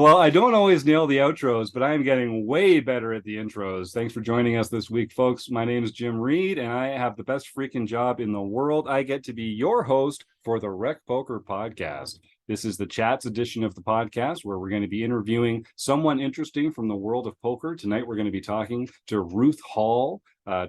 Well, I don't always nail the outros, but I am getting way better at the intros. Thanks for joining us this week, folks. My name is Jim Reed, and I have the best freaking job in the world. I get to be your host for the Rec Poker Podcast. This is the Chats edition of the podcast where we're going to be interviewing someone interesting from the world of poker. Tonight, we're going to be talking to Ruth Hall,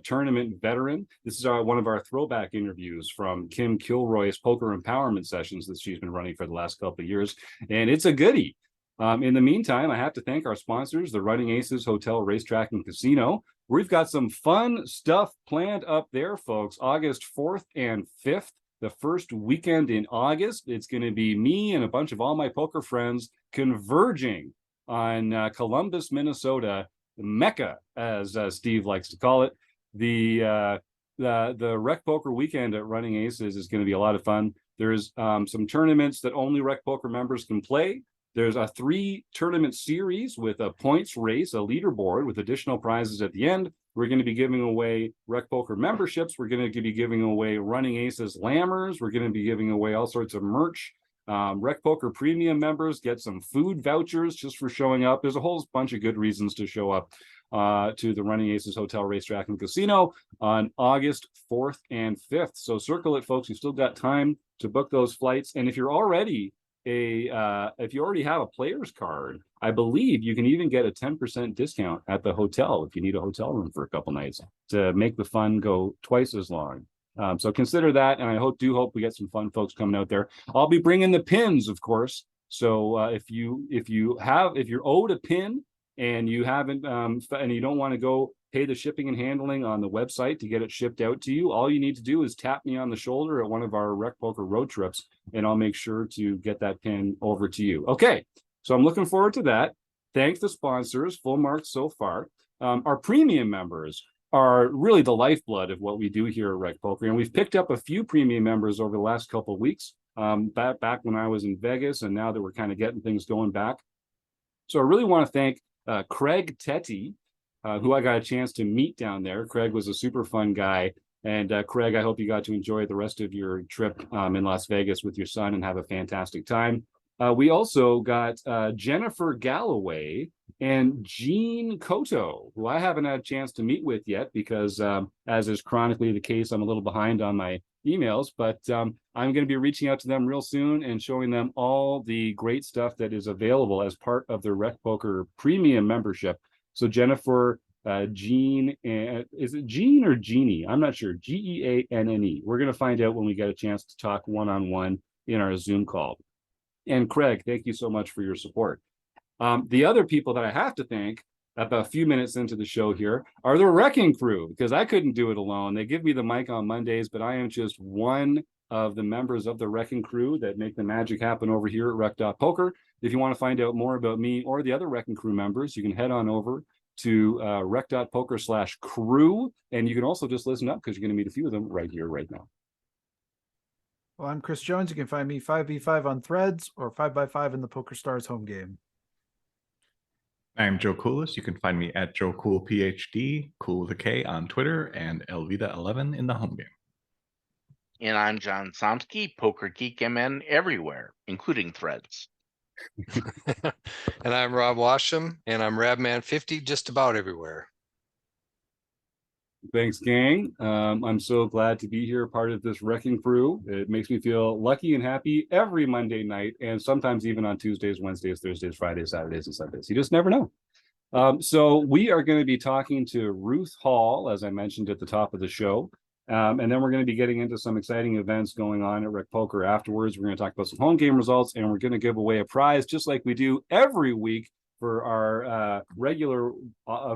tournament veteran. This is one of our throwback interviews from Kim Kilroy's poker empowerment sessions that she's been running for the last couple of years, and it's a goodie. In the meantime, I have to thank our sponsors, the Running Aces Hotel, Racetrack, and Casino. We've got some fun stuff planned up there, folks. August 4th and 5th, the first weekend in August. It's going to be me and a bunch of all my poker friends converging on Columbus, Minnesota, the Mecca, as Steve likes to call it. The Rec Poker weekend at Running Aces is going to be a lot of fun. There's some tournaments that only Rec Poker members can play. There's a 3-tournament series with a points race, a leaderboard with additional prizes at the end. We're going to be giving away Rec Poker memberships. We're going to be giving away Running Aces Lammers. We're going to be giving away all sorts of merch. Rec Poker Premium members get some food vouchers just for showing up. There's a whole bunch of good reasons to show up to the Running Aces Hotel, Racetrack, and Casino on August 4th and 5th. So circle it, folks. You've still got time to book those flights. And if you already have a player's card, I believe you can even get a 10% discount at the hotel if you need a hotel room for a couple nights to make the fun go twice as long. So consider that, and I hope we get some fun folks coming out there. I'll be bringing the pins, of course. So if you're owed a pin and you haven't and you don't want to go pay the shipping and handling on the website to get it shipped out to you, all you need to do is tap me on the shoulder at one of our Rec Poker road trips, and I'll make sure to get that pin over to you. Okay, so I'm looking forward to that. Thanks to sponsors, full marks so far. Our premium members are really the lifeblood of what we do here at Rec Poker, and we've picked up a few premium members over the last couple of weeks, back when I was in Vegas, and now that we're kind of getting things going back. So I really want to thank Craig Tetty, who I got a chance to meet down there. Craig was a super fun guy. And Craig, I hope you got to enjoy the rest of your trip in Las Vegas with your son and have a fantastic time. We also got Jennifer Galloway and Jean Cotto, who I haven't had a chance to meet with yet because, as is chronically the case, I'm a little behind on my emails, but I'm going to be reaching out to them real soon and showing them all the great stuff that is available as part of the Rec Poker Premium membership. So Jennifer, Jean, is it Jean or Jeannie? I'm not sure. Geanne. We're going to find out when we get a chance to talk one-on-one in our Zoom call. And Craig, thank you so much for your support. The other people that I have to thank about a few minutes into the show here are the Wrecking Crew, because I couldn't do it alone. They give me the mic on Mondays, but I am just one of the members of the Wrecking Crew that make the magic happen over here at Rec.Poker. If you want to find out more about me or the other Wrecking Crew members, you can head on over to rec.poker/crew, and you can also just listen up because you're going to meet a few of them right here, right now. Well, I'm Chris Jones. You can find me 5v5 on Threads or 5x5 in the Poker Stars home game. I'm Joe Coolis. You can find me at Joe Cool PhD, Cool with a K on Twitter, and Elvita11 in the home game. And I'm John Somsky, Poker Geek MN everywhere, including Threads. And I'm Rob Washam, and I'm Rabman50 just about everywhere. Thanks, gang. I'm so glad to be here, part of this Wrecking Crew. It makes me feel lucky and happy every Monday night, and sometimes even on Tuesdays, Wednesdays, Thursdays, Fridays, Saturdays, and Sundays. You just never know. So we are going to be talking to Ruth Hall, as I mentioned at the top of the show. And then we're going to be getting into some exciting events going on at Rec Poker afterwards. We're going to talk about some home game results, and we're going to give away a prize just like we do every week for our regular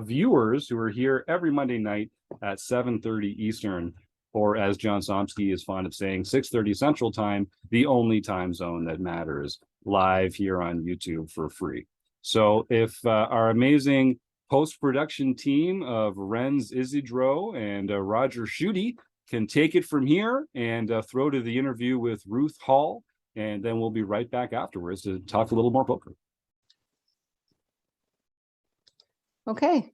viewers who are here every Monday night at 7:30 Eastern, or as John Somsky is fond of saying, 6:30 Central Time, the only time zone that matters, live here on YouTube for free. So if our amazing post-production team of Renz Isidro and Roger Schutte can take it from here and throw to the interview with Ruth Hall, and then we'll be right back afterwards to talk a little more poker. Okay.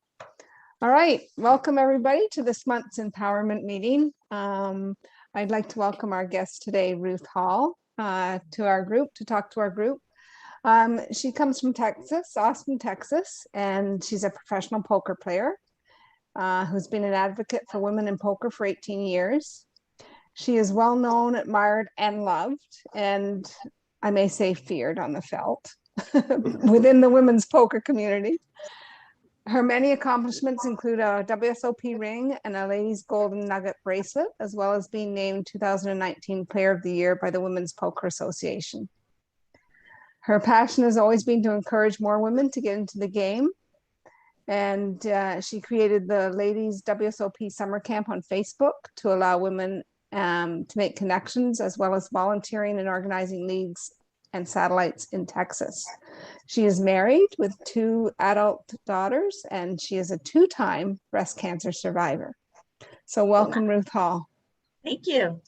All right. Welcome everybody to this month's empowerment meeting. I'd like to welcome our guest today, Ruth Hall, to our group, to talk to our group. She comes from Texas, Austin, Texas, and she's a professional poker player who's been an advocate for women in poker for 18 years. She is well known, admired, and loved, and I may say feared on the felt within the women's poker community. Her many accomplishments include a WSOP ring and a ladies' golden nugget bracelet, as well as being named 2019 Player of the Year by the Women's Poker Association. Her passion has always been to encourage more women to get into the game. And she created the Ladies WSOP Summer Camp on Facebook to allow women to make connections, as well as volunteering and organizing leagues and satellites in Texas. She is married with 2 adult daughters, and she is a 2-time breast cancer survivor. So welcome, Ruth Hall. Thank you.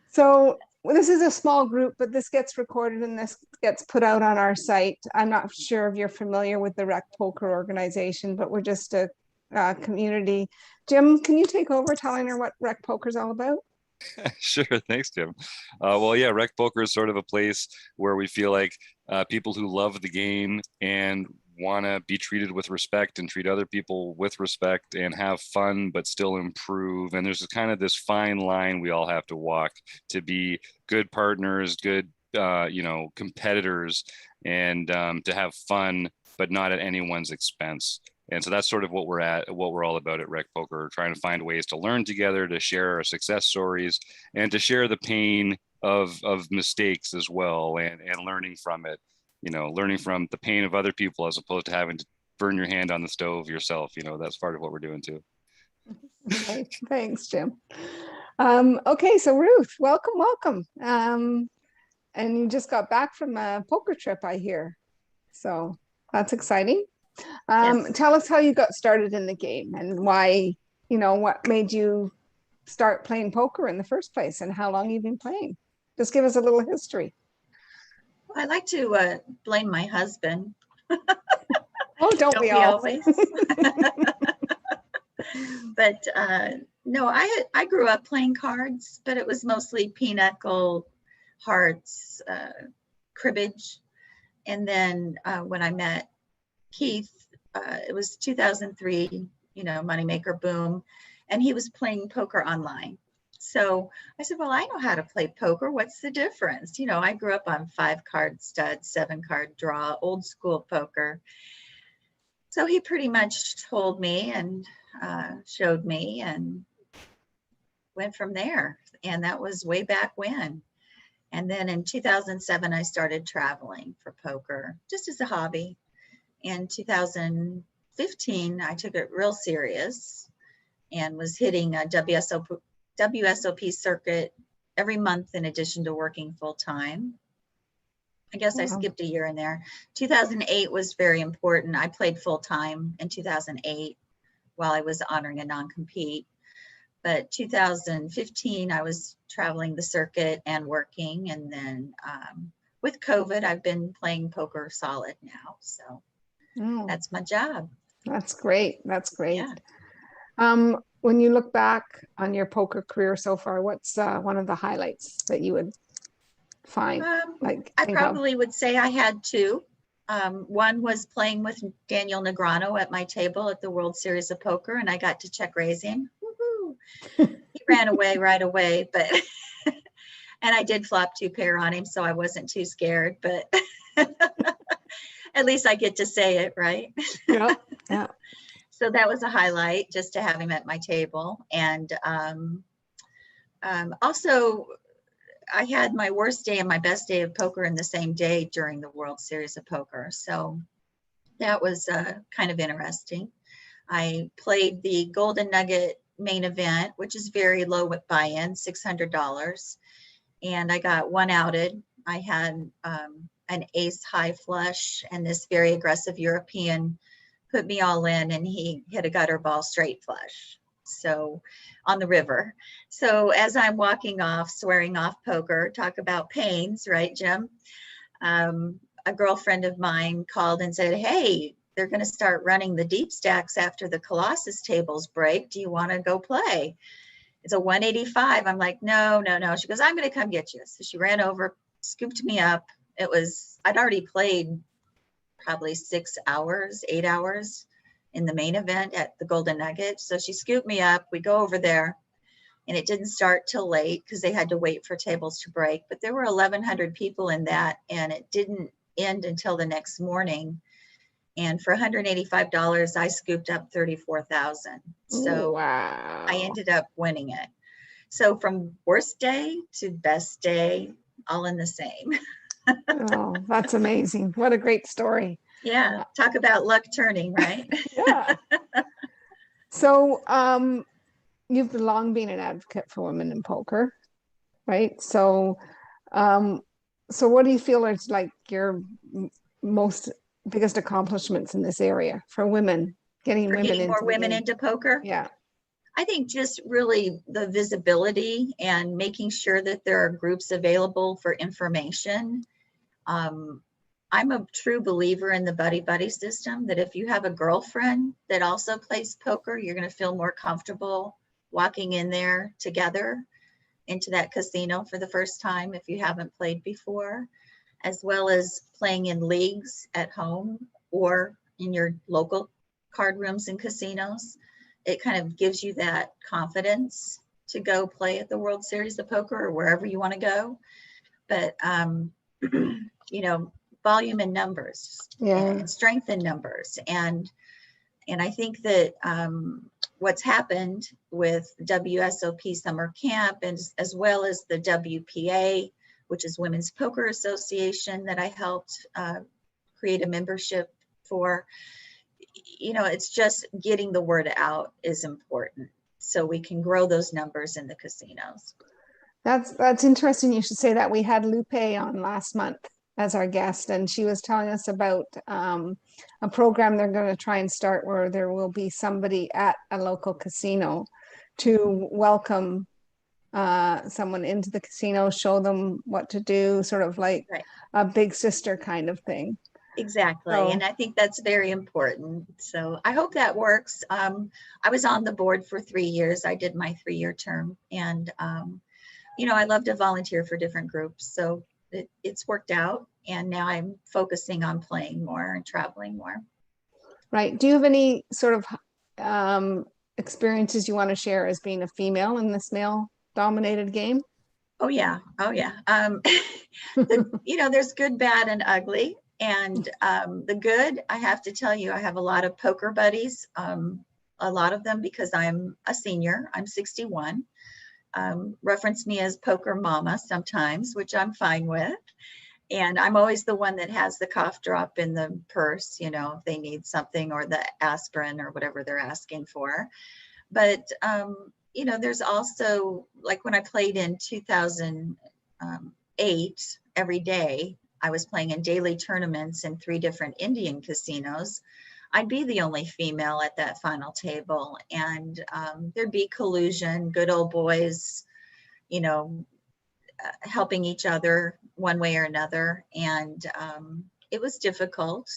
So this is a small group, but this gets recorded and this gets put out on our site. I'm not sure if you're familiar with the Rec Poker organization, but we're just a community. Jim, can you take over telling her what Rec Poker is all about? Sure. Thanks, Tim. Well, yeah, Rec Poker is sort of a place where we feel like people who love the game and want to be treated with respect and treat other people with respect and have fun, but still improve. And there's kind of this fine line we all have to walk to be good partners, good, competitors, and to have fun, but not at anyone's expense. And so that's sort of what we're all about at Rec Poker, trying to find ways to learn together, to share our success stories, and to share the pain of mistakes as well, and learning from it, learning from the pain of other people as opposed to having to burn your hand on the stove yourself. That's part of what we're doing too. Okay, thanks, Jim. Okay, so Ruth, welcome. And you just got back from a poker trip, I hear. So that's exciting. Yes. Tell us how you got started in the game and why, what made you start playing poker in the first place and how long you've been playing. Just give us a little history. Well, I like to blame my husband. Oh, don't we all? Always? But no, I grew up playing cards, but it was mostly pinochle, hearts, cribbage. And then when I met Keith, it was 2003, moneymaker boom, and he was playing poker online. So I said, well, I know how to play poker. What's the difference? I grew up on 5-card stud, 7-card draw, old school poker. So he pretty much told me and showed me and went from there. And that was way back when. And then in 2007, I started traveling for poker just as a hobby. In 2015, I took it real serious and was hitting a WSOP circuit every month in addition to working full time. I guess I skipped a year in there. 2008 was very important. I played full time in 2008 while I was honoring a non-compete. But 2015, I was traveling the circuit and working. And then with COVID, I've been playing poker solid now. So that's my job. That's great. That's great. Yeah. When you look back on your poker career so far, what's one of the highlights that you would find? I probably would say I had 2. One was playing with Daniel Negreanu at my table at the World Series of Poker, and I got to check raise him. Woo-hoo. He ran away right away, but and I did flop 2 pair on him, so I wasn't too scared, but at least I get to say it, right? Yeah. So that was a highlight, just to have him at my table. And also, I had my worst day and my best day of poker in the same day during the World Series of Poker. So that was kind of interesting. I played the Golden Nugget main event, which is very low buy-in, $600. And I got one outed. I had an ace high flush, and this very aggressive European put me all in, and he hit a gutter ball straight flush. So on the river. So as I'm walking off, swearing off poker, talk about pains, right, Jim? A a girlfriend of mine called and said, hey, they're going to start running the deep stacks after the Colossus tables break. Do you want to go play? It's a 185. I'm like, no. She goes, I'm going to come get you. So she ran over, scooped me up. I'd already played probably 6 hours, 8 hours in the main event at the Golden Nugget. So she scooped me up. We go over there, and it didn't start till late because they had to wait for tables to break. But there were 1,100 people in that, and it didn't end until the next morning. And for $185, I scooped up 34,000. So wow. I ended up winning it. So from worst day to best day, all in the same. Oh, that's amazing. What a great story. Yeah. Talk about luck turning, right? Yeah. So, you've long been an advocate for women in poker, right? So, what do you feel is like your most biggest accomplishments in this area for women, getting For women getting into more the women game? into poker? Yeah. I think just really the visibility and making sure that there are groups available for information. I'm a true believer in the buddy system, that if you have a girlfriend that also plays poker, you're going to feel more comfortable walking in there together into that casino for the first time if you haven't played before, as well as playing in leagues at home or in your local card rooms and casinos. It kind of gives you that confidence to go play at the World Series of Poker or wherever you want to go. But, volume in numbers, and strength in numbers. And I think that what's happened with WSOP Summer Camp, and as well as the WPA, which is Women's Poker Association that I helped create a membership for, it's just getting the word out is important so we can grow those numbers in the casinos. That's interesting. You should say that. We had Lupe on last month as our guest, and she was telling us about a program they're going to try and start where there will be somebody at a local casino to welcome someone into the casino, show them what to do, sort of like a big sister kind of thing. Exactly. So, and I think that's very important. So I hope that works. I was on the board for 3 years. I did my 3-year term, and I love to volunteer for different groups. So it's worked out, and now I'm focusing on playing more and traveling more. Right. Do you have any sort of experiences you want to share as being a female in this male-dominated game? Oh yeah. There's good, bad, and ugly. And the good, I have to tell you, I have a lot of poker buddies, a lot of them because I'm a senior. I'm 61. Reference me as poker mama sometimes, which I'm fine with. And I'm always the one that has the cough drop in the purse, if they need something, or the aspirin or whatever they're asking for. But, there's also, like when I played in 2008, every day, I was playing in daily tournaments in 3 different Indian casinos. I'd be the only female at that final table, and there'd be collusion, good old boys, helping each other one way or another. And it was difficult,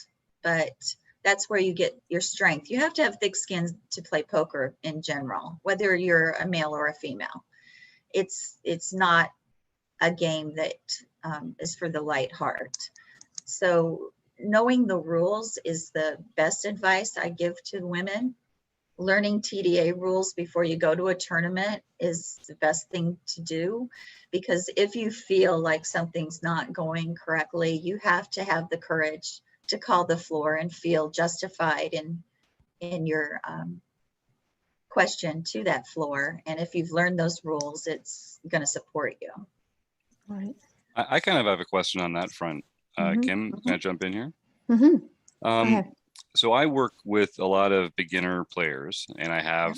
but that's where you get your strength. You have to have thick skin to play poker in general, whether you're a male or a female. It's not a game that is for the light heart. So knowing the rules is the best advice I give to women. Learning TDA rules before you go to a tournament is the best thing to do, because if you feel like something's not going correctly, you have to have the courage to call the floor and feel justified in your question to that floor. And if you've learned those rules, it's going to support you. Right. I kind of have a question on that front. Kim, can I jump in here? Go ahead. So I work with a lot of beginner players, and I have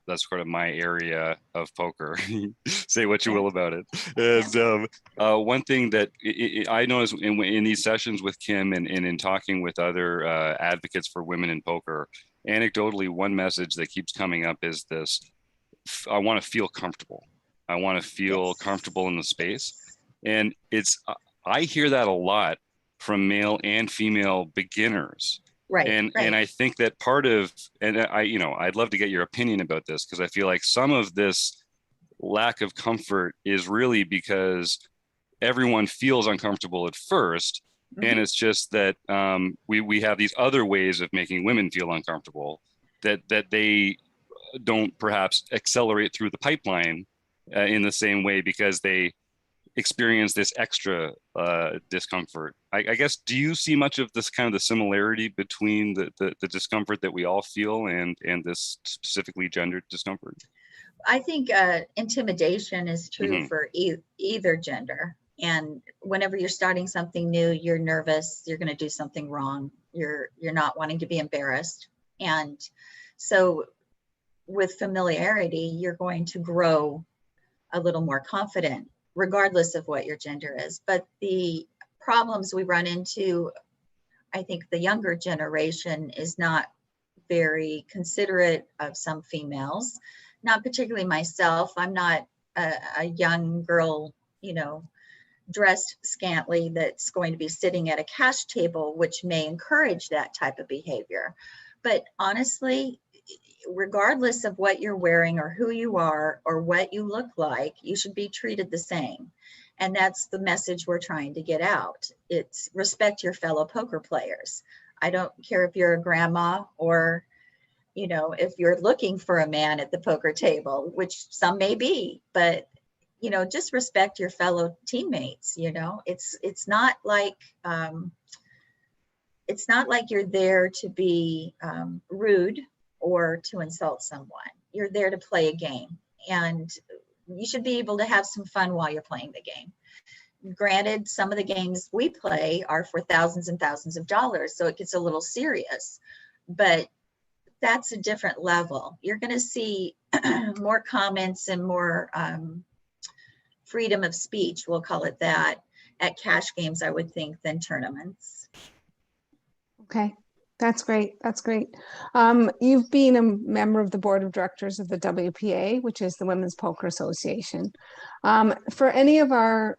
that's sort of my area of poker. Say what you will about it. And one thing that I notice in these sessions with Kim and in talking with other advocates for women in poker, anecdotally, one message that keeps coming up is this: I want to feel comfortable. I want to feel comfortable in the space. And I hear that a lot from male and female beginners. Right. And right. I think that part of, and I'd love to get your opinion about this, because I feel like some of this lack of comfort is really because everyone feels uncomfortable at first. And Mhm. it's just that we have these other ways of making women feel uncomfortable that they don't perhaps accelerate through the pipeline in the same way, because they experience this extra discomfort. I guess, do you see much of this kind of the similarity between the discomfort that we all feel and this specifically gendered discomfort? I think intimidation is true Mhm. for either gender. And whenever you're starting something new, you're nervous, you're going to do something wrong. You're not wanting to be embarrassed. And so with familiarity, you're going to grow a little more confident, regardless of what your gender is. But the problems we run into, I think the younger generation is not very considerate of some females, not particularly myself. I'm not a young girl, dressed scantily that's going to be sitting at a cash table, which may encourage that type of behavior. But honestly, regardless of what you're wearing or who you are or what you look like, you should be treated the same. And that's the message we're trying to get out. It's respect your fellow poker players. I don't care if you're a grandma or, if you're looking for a man at the poker table, which some may be, but just respect your fellow teammates. It's not like you're there to be rude or to insult someone. You're there to play a game, and you should be able to have some fun while you're playing the game. Granted, some of the games we play are for thousands and thousands of dollars, so it gets a little serious, but that's a different level. You're going to see more comments and more freedom of speech, we'll call it that, at cash games, I would think, than tournaments. Okay, that's great. That's great. You've been a member of the board of directors of the WPA, which is the Women's Poker Association. For any of our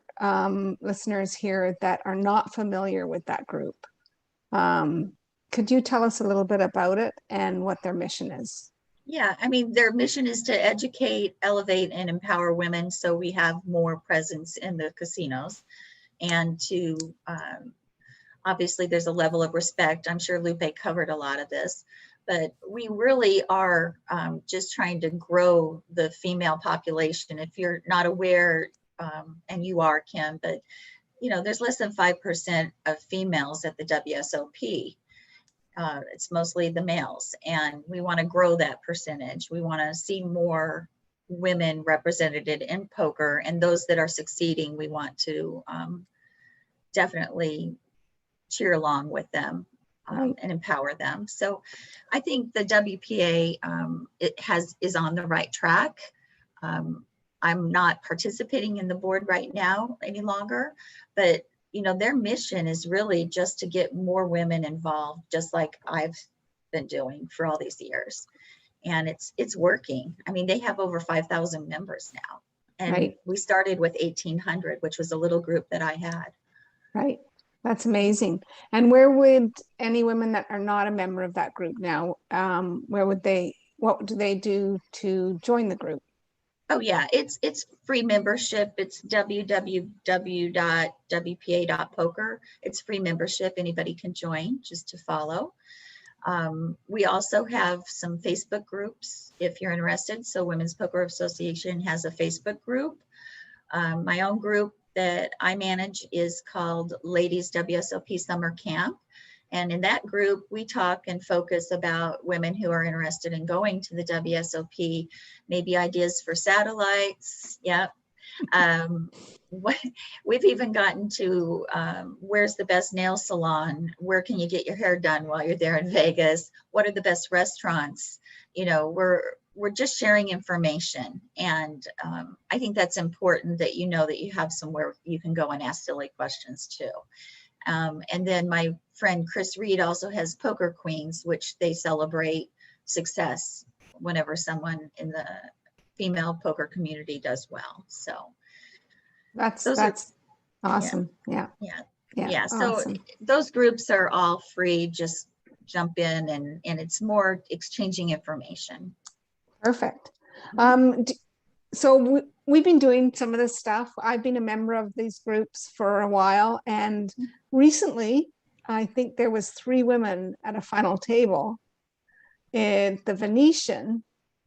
listeners here that are not familiar with that group, could you tell us a little bit about it and what their mission is? Yeah, their mission is to educate, elevate, and empower women so we have more presence in the casinos, and to obviously there's a level of respect. I'm sure Lupe covered a lot of this, but we really are just trying to grow the female population. If you're not aware, and you are, Kim, but there's less than 5% of females at the WSOP. It's mostly the males, and we want to grow that percentage. We want to see more women represented in poker, and those that are succeeding, we want to definitely cheer along with them and empower them. So I think the WPA is on the right track. I'm not participating in the board right now any longer, but their mission is really just to get more women involved, just like I've been doing for all these years. And it's working. They have over 5,000 members now. And we started with 1,800, which was a little group that I had. Right. That's amazing. And where would any women that are not a member of that group now, what do they do to join the group? Oh yeah, it's free membership. It's www.wpa.poker. It's free membership. Anybody can join just to follow. We also have some Facebook groups if you're interested. So Women's Poker Association has a Facebook group. My own group that I manage is called Ladies WSOP Summer Camp. And in that group, we talk and focus about women who are interested in going to the WSOP, maybe ideas for satellites. Yep. We've even gotten to where's the best nail salon? Where can you get your hair done while you're there in Vegas? What are the best restaurants? We're just sharing information. And I think that's important that that you have somewhere you can go and ask silly questions too. And then my friend Chris Reed also has Poker Queens, which they celebrate success whenever someone in the female poker community does well. So that's awesome. Yeah. Yeah, so awesome. those groups are all free. Just jump in, and it's more exchanging information. Perfect. So we've been doing some of this stuff. I've been a member of these groups for a while, and recently I think there was 3 women at a final table in the Venetian.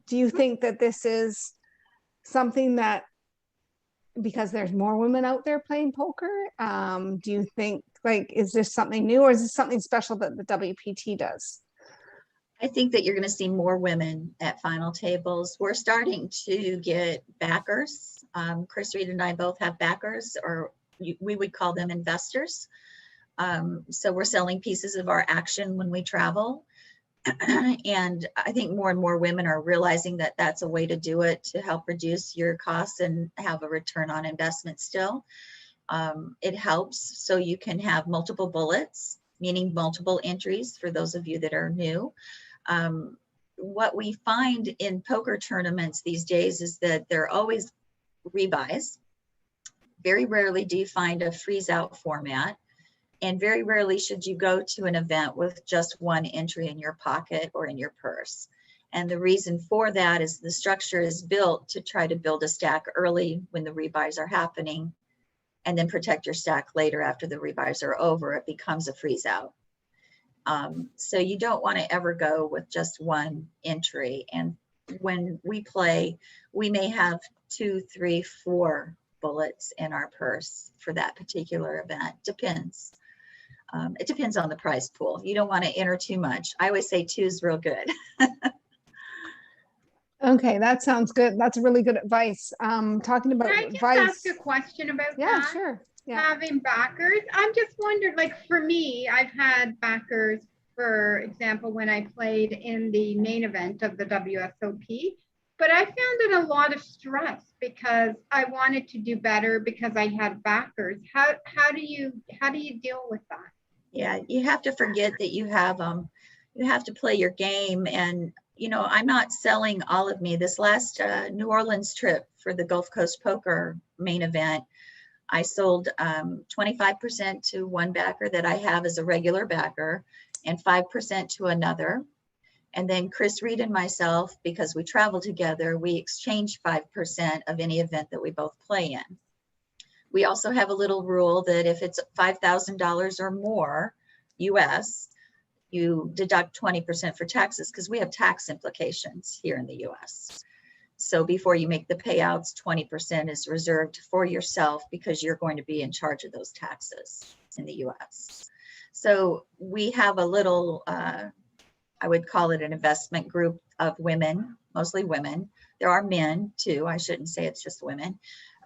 Do you think that this is something that, because there's more women out there playing poker, do you think, like, is this something new, or is this something special that the WPT does? I think that you're going to see more women at final tables. We're starting to get backers. Chris Reed and I both have backers, or we would call them investors. So we're selling pieces of our action when we travel. And I think more and more women are realizing that that's a way to do it, to help reduce your costs and have a return on investment still. It helps so you can have multiple bullets, meaning multiple entries for those of you that are new. What we find in poker tournaments these days is that there are always rebuys. Very rarely do you find a freeze out format. And very rarely should you go to an event with just one entry in your pocket or in your purse. And the reason for that is the structure is built to try to build a stack early when the rebuys are happening, and then protect your stack later after the rebuys are over. It becomes a freeze out. So you don't want to ever go with just one entry. And when we play, we may have 2, 3, 4 bullets in our purse for that particular event. Depends. It depends on the prize pool. You don't want to enter too much. I always say 2 is real good. Okay, that sounds good. That's really good advice. Talking about Can I just advice. ask a question about Yeah, that? sure. Yeah. Having backers, I'm just wondering, like for me, I've had backers, for example, when I played in the main event of the WSOP, but I found it a lot of stress because I wanted to do better because I had backers. How do you deal with that? Yeah, you have to forget that you have to play your game. And I'm not selling all of me. This last New Orleans trip for the Gulf Coast Poker main event, I sold 25% to one backer that I have as a regular backer, and 5% to another. And then Chris Reed and myself, because we travel together, we exchange 5% of any event that we both play in. We also have a little rule that if it's $5,000 or more US, you deduct 20% for taxes, because we have tax implications here in the US. So before you make the payouts, 20% is reserved for yourself, because you're going to be in charge of those taxes in the US. So we have a little, I would call it an investment group of women, mostly women. There are men too. I shouldn't say it's just women,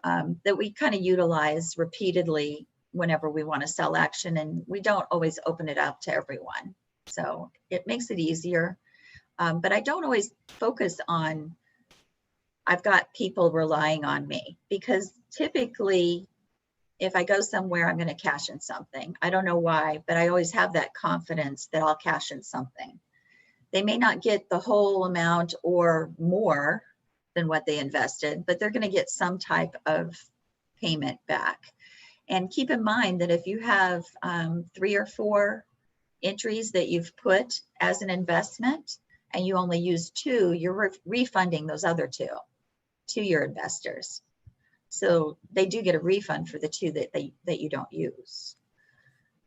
that we kind of utilize repeatedly whenever we want to sell action, and we don't always open it up to everyone. So it makes it easier. But I don't always focus on, I've got people relying on me, because typically if I go somewhere, I'm going to cash in something. I don't know why, but I always have that confidence that I'll cash in something. They may not get the whole amount or more than what they invested, but they're going to get some type of payment back. And keep in mind that if you have 3 or 4 entries that you've put as an investment and you only use 2, you're refunding those other 2 to your investors. So they do get a refund for the 2 that you don't use.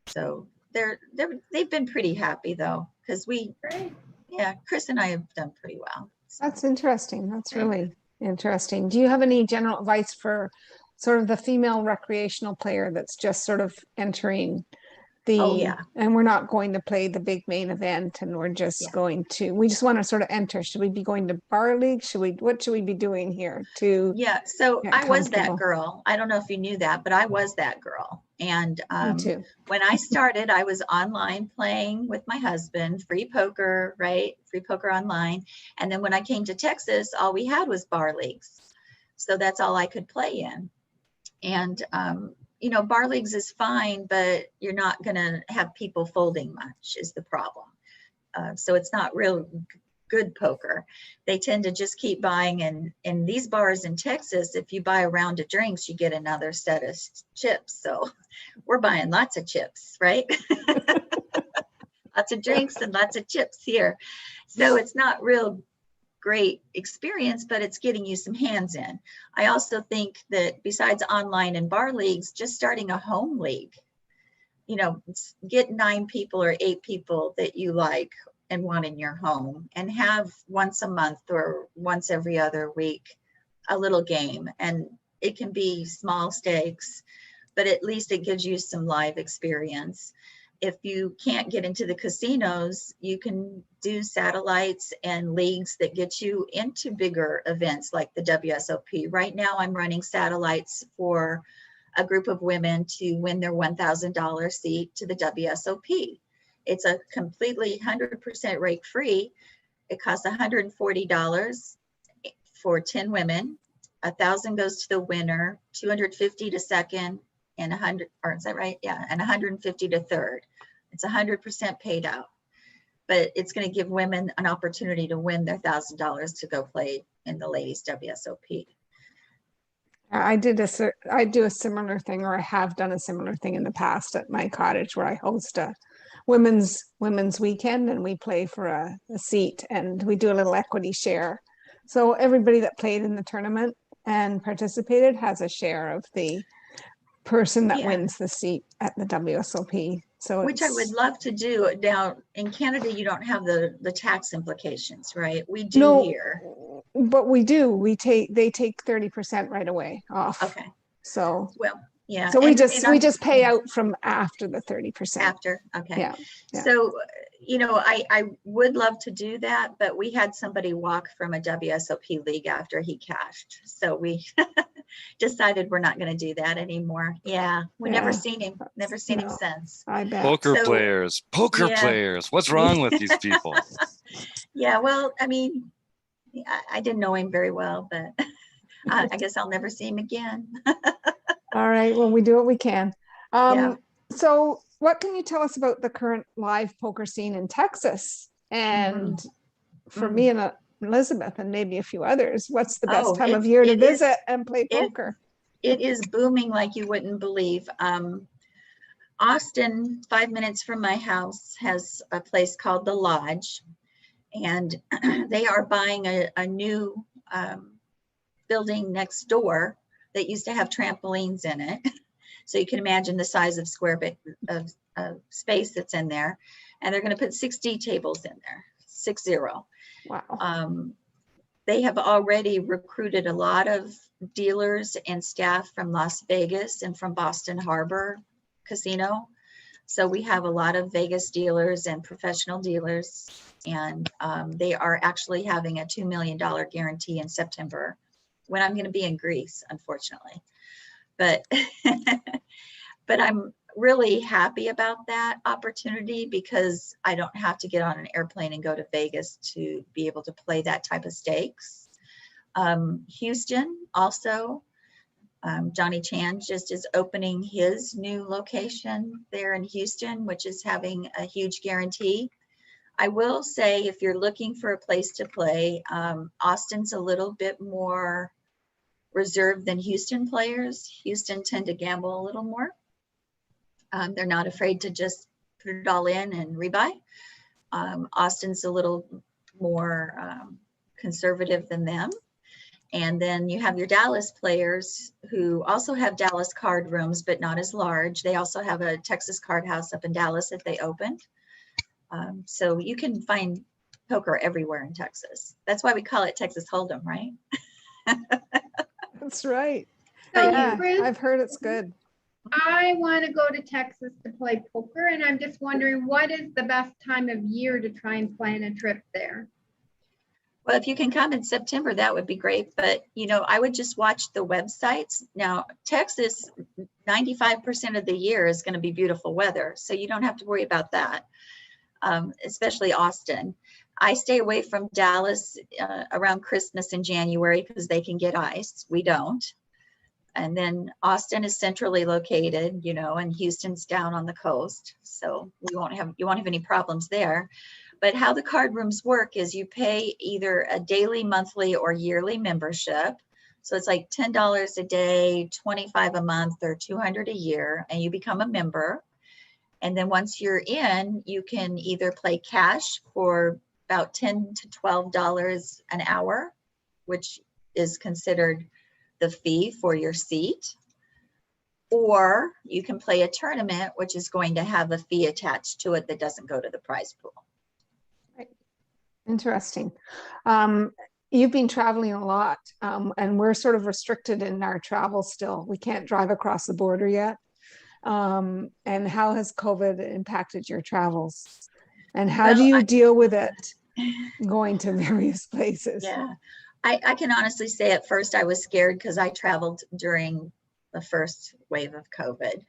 So they've been pretty happy though, because Chris and I have done pretty well. So. That's interesting. That's really interesting. Do you have any general advice for sort of the female recreational player that's just sort of entering the, and we're not going to play the big main event, and we're just going to, we just want to sort of enter. Should we be going to bar league? What should we be doing here to? Yeah, so I was that girl. I don't know if you knew that, but I was that girl. And when I started, I was online playing with my husband, free poker, right? Free poker online. And then when I came to Texas, all we had was bar leagues. So that's all I could play in. And, bar leagues is fine, but you're not going to have people folding much is the problem. So it's not real good poker. They tend to just keep buying, and in these bars in Texas, if you buy a round of drinks, you get another set of chips. So we're buying lots of chips, right? Lots of drinks and lots of chips here. So it's not real great experience, but it's getting you some hands in. I also think that besides online and bar leagues, just starting a home league, you know, get 9 people or 8 people that you like and want in your home, and have once a month or once every other week a little game. And it can be small stakes, but at least it gives you some live experience. If you can't get into the casinos, you can do satellites and leagues that get you into bigger events like the WSOP. Right now, I'm running satellites for a group of women to win their $1,000 seat to the WSOP. It's a completely 100% rake free. It costs $140 for 10 women. 1,000 goes to the winner, 250 to second, and 100, or is that right? Yeah, and 150 to third. It's 100% paid out, but it's going to give women an opportunity to win their $1,000 to go play in the ladies WSOP. I do a similar thing, or I have done a similar thing in the past at my cottage, where I host a women's weekend, and we play for a seat, and we do a little equity share. So everybody that played in the tournament and participated has a share of the person that wins the seat at the WSOP. So which I would love to do. Now in Canada, you don't have the tax implications, right? We do here. But we do. They take 30% right away off. Okay. So well, yeah. So we just pay out from after the 30%. After, okay. Yeah. So, you know, I would love to do that, but we had somebody walk from a WSOP league after he cashed. So we decided we're not going to do that anymore. Yeah, we never seen him since. I bet. Poker players. What's wrong with these people? Yeah, well, I mean, I didn't know him very well, but I guess I'll never see him again. All right. Well, we do what we can. So what can you tell us about the current live poker scene in Texas? And for me and Elizabeth and maybe a few others, what's the best time of year to visit and play poker? It is booming like you wouldn't believe. Austin, 5 minutes from my house, has a place called The Lodge, and they are buying a new building next door that used to have trampolines in it. So you can imagine the size of square bit of space that's in there. And they're going to put 60 tables in there, 60. Wow. They have already recruited a lot of dealers and staff from Las Vegas and from Boston Harbor Casino. So we have a lot of Vegas dealers and professional dealers. And they are actually having a $2 million guarantee in September, when I'm going to be in Greece, unfortunately. But but I'm really happy about that opportunity, because I don't have to get on an airplane and go to Vegas to be able to play that type of stakes. Houston also, Johnny Chan just is opening his new location there in Houston, which is having a huge guarantee. I will say, if you're looking for a place to play, Austin's a little bit more reserved than Houston players. Houston tend to gamble a little more. They're not afraid to just put it all in and rebuy. Austin's a little more conservative than them. And then you have your Dallas players, who also have Dallas card rooms, but not as large. They also have a Texas card house up in Dallas that they opened. So you can find poker everywhere in Texas. That's why we call it Texas Hold'em, right? That's right. So, Yeah, Ruth, I've heard it's good. I want to go to Texas to play poker, and I'm just wondering, what is the best time of year to try and plan a trip there? Well, if you can come in September, that would be great. But, you know, I would just watch the websites. Now, Texas, 95% of the year is going to be beautiful weather, so you don't have to worry about that, especially Austin. I stay away from Dallas around Christmas in January, because they can get ice. We don't. And then Austin is centrally located, you know, and Houston's down on the coast. So you won't have any problems there. But how the card rooms work is you pay either a daily, monthly, or yearly membership. So it's like $10 a day, $25 a month, or $200 a year, and you become a member. And then once you're in, you can either play cash for about $10 to $12 an hour, which is considered the fee for your seat. Or you can play a tournament, which is going to have a fee attached to it that doesn't go to the prize pool. Interesting. You've been traveling a lot, and we're sort of restricted in our travel still. We can't drive across the border yet. And how has COVID impacted your travels? And how do you deal with it going to various places? Yeah, I can honestly say at first I was scared because I traveled during the first wave of COVID.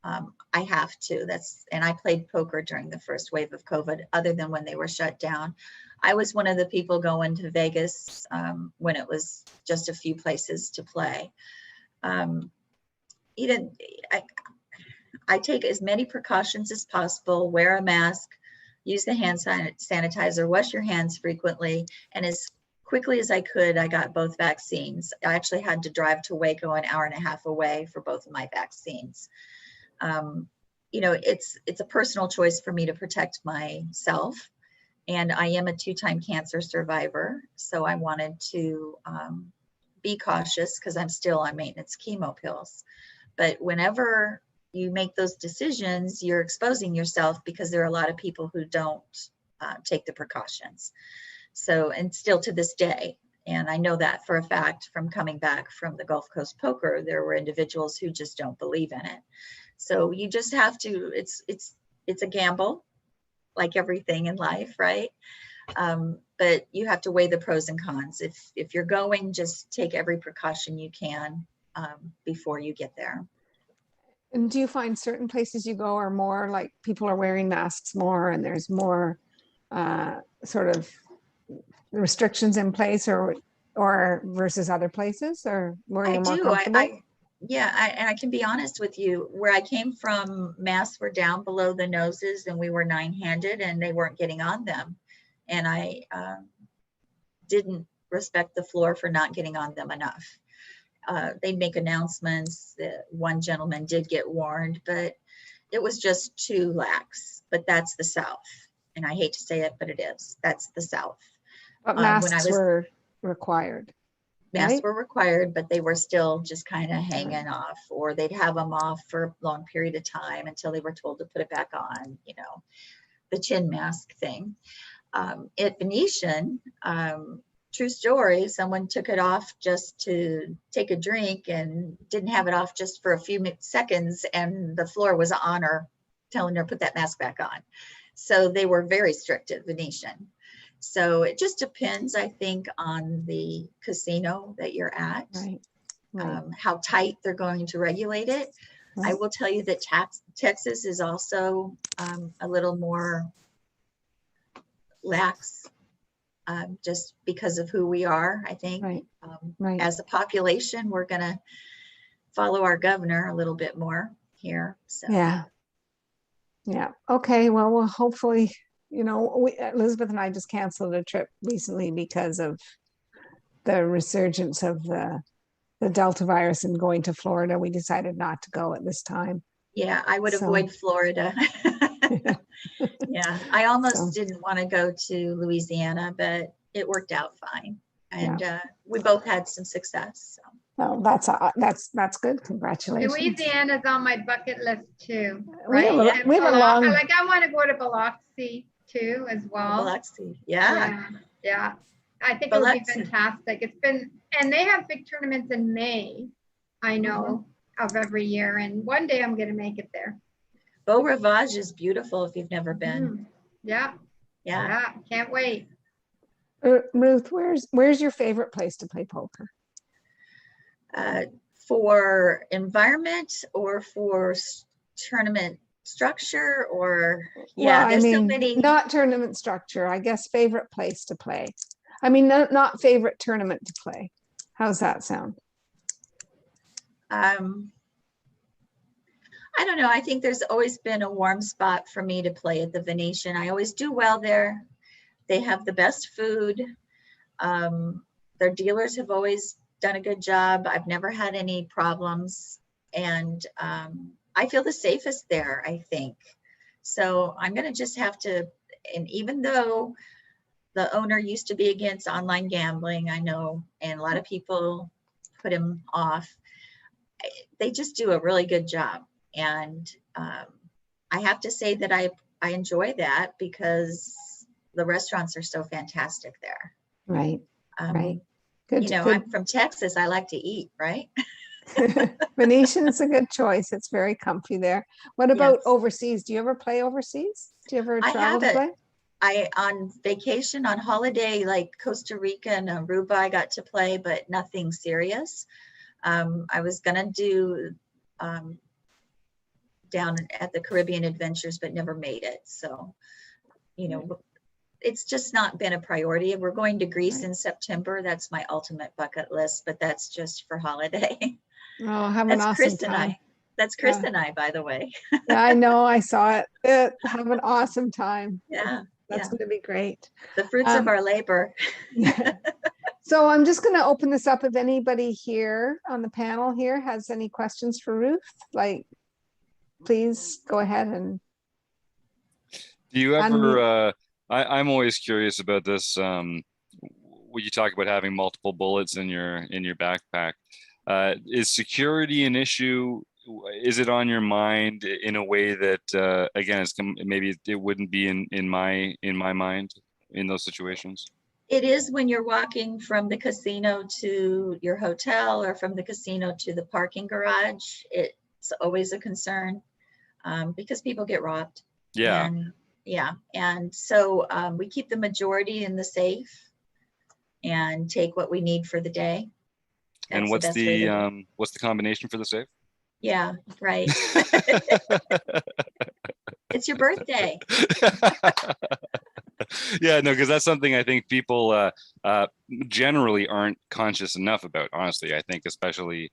I have to, and I played poker during the first wave of COVID, other than when they were shut down. I was one of the people going to Vegas when it was just a few places to play. I take as many precautions as possible, wear a mask, use the hand sanitizer, wash your hands frequently, and as quickly as I could, I got both vaccines. I actually had to drive to Waco, an hour and a half away, for both of my vaccines. It's a personal choice for me to protect myself. And I am a 2-time cancer survivor. So I wanted to be cautious because I'm still on maintenance chemo pills. But whenever you make those decisions, you're exposing yourself because there are a lot of people who don't take the precautions. So, and still to this day, and I know that for a fact from coming back from the Gulf Coast Poker, there were individuals who just don't believe in it. So you just have to, it's a gamble, like everything in life, right? But you have to weigh the pros and cons. If you're going, just take every precaution you can before you get there. And do you find certain places you go are more like people are wearing masks more and there's more sort of restrictions in place, or versus other places, or where you're more comfortable? And I can be honest with you, where I came from, masks were down below the noses and we were 9-handed and they weren't getting on them. And I didn't respect the floor for not getting on them enough. They'd make announcements. One gentleman did get warned, but it was just too lax. But that's the South. And I hate to say it, but it is. That's the South. But masks were required. Masks right? were required, but they were still just kind of hanging off, or they'd have them off for a long period of time until they were told to put it back on, the chin mask thing. At Venetian, true story, someone took it off just to take a drink and didn't have it off just for a few seconds, and the floor was on her, telling her put that mask back on. So they were very strict at Venetian. So it just depends, I think, on the casino that you're at, Right. how tight they're going to regulate it. Right. I will tell you that Texas is also a little more lax, just because of who we are, I think. Right. As a population, we're going to follow our governor a little bit more here. So. Yeah. Okay. Well, we'll hopefully, Elizabeth and I just canceled a trip recently because of the resurgence of the Delta virus and going to Florida. We decided not to go at this time. Yeah, I would avoid Florida. Yeah, I almost didn't want to go to Louisiana, but it worked out fine. And we both had some success. So. Oh, that's good. Congratulations. Louisiana's on my bucket list too. We have a long. I want to go to Biloxi too as well. Biloxi, yeah. I think it would be fantastic. And they have big tournaments in May, I know, of every year. And one day I'm going to make it there. Beau Rivage is beautiful if you've never been. Yeah. Can't wait. Ruth, where's your favorite place to play poker? For environment or for tournament structure, or there's so many. Not tournament structure, I guess. Favorite place to play. I mean, not favorite tournament to play. How's that sound? I don't know. I think there's always been a warm spot for me to play at the Venetian. I always do well there. They have the best food. Their dealers have always done a good job. I've never had any problems. And I feel the safest there, I think. So I'm going to just have to, and even though the owner used to be against online gambling, I know, and a lot of people put him off, they just do a really good job. And I have to say that I enjoy that because the restaurants are so fantastic there. Right. Right. Good. You know, good. I'm from Texas. I like to eat, right? Venetian is a good choice. It's very comfy there. What about Yes. overseas? Do you ever play overseas? Do you ever I travel to haven't. play? On vacation, on holiday, like Costa Rica and Aruba, I got to play, but nothing serious. I was gonna do down at the Caribbean Adventures, but never made it. So, you know, it's just not been a priority. We're going to Greece in September. That's my ultimate bucket list, but that's just for holiday. Oh, have an That's awesome Chris and time. I. That's Chris Yeah. and I, by the way. Yeah, I know. I saw it. Have an awesome time. Yeah, That's yeah. going to be great. The fruits of our labor. So I'm just going to open this up. If anybody here on the panel here has any questions for Ruth, like, please go ahead and. Do you ever, I'm always curious about this, when you talk about having multiple bullets in your backpack, is security an issue? Is it on your mind in a way that, again, maybe it wouldn't be in my mind in those situations? It is when you're walking from the casino to your hotel or from the casino to the parking garage. It's always a concern because people get robbed. Yeah. And yeah. And so we keep the majority in the safe and take what we need for the day. That's And what's best way to do it. what's the combination for the safe? Yeah, right. It's your birthday. Yeah, no, because that's something I think people generally aren't conscious enough about. Honestly, I think especially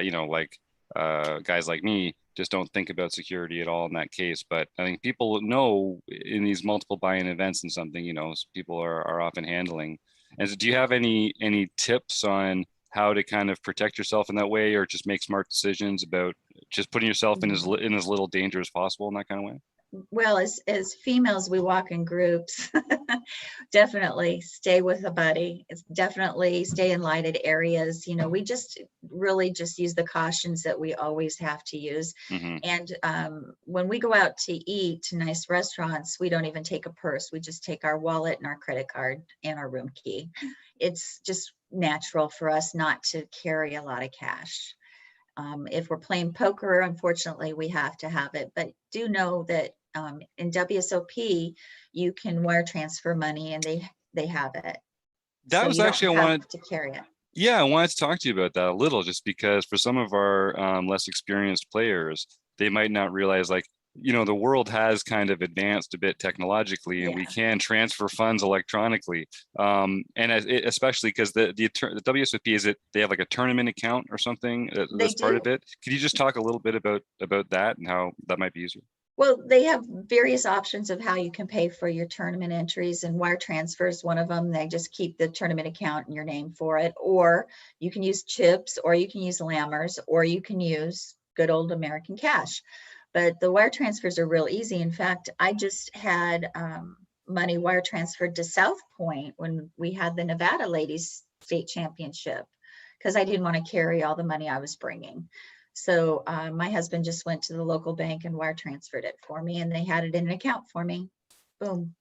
you know, like guys like me just don't think about security at all in that case. But I think people know in these multiple buy-in events and something, you know, people are often handling. And so do you have any tips on how to kind of protect yourself in that way, or just make smart decisions about just putting yourself in as little danger as possible in that kind of way? Well, as females, we walk in groups. Definitely stay with a buddy. It's definitely stay in lighted areas. You know, we just really just use the cautions that we always have to use. Mm-hmm. And when we go out to eat to nice restaurants, we don't even take a purse. We just take our wallet and our credit card and our room key. It's just natural for us not to carry a lot of cash. If we're playing poker, unfortunately, we have to have it. But do know that in WSOP, you can wire transfer money, and they have it. That so was you actually don't I have wanted to carry it. Yeah, I wanted to talk to you about that a little, just because for some of our less experienced players, they might not realize, like, you know, the world has kind of advanced a bit technologically, and we can transfer funds electronically. Especially because the WSOP, is it they have like a tournament account or something that's part of it? Could you just talk a little bit about that and how that might be easier? Well, they have various options of how you can pay for your tournament entries, and wire transfer is one of them. They just keep the tournament account and your name for it, or you can use chips, or you can use lammers, or you can use good old American cash. But the wire transfers are real easy. In fact, I just had money wire transferred to South Point when we had the Nevada Ladies State Championship, because I didn't want to carry all the money I was bringing. So my husband just went to the local bank and wire transferred it for me, and they had it in an account for me. Boom.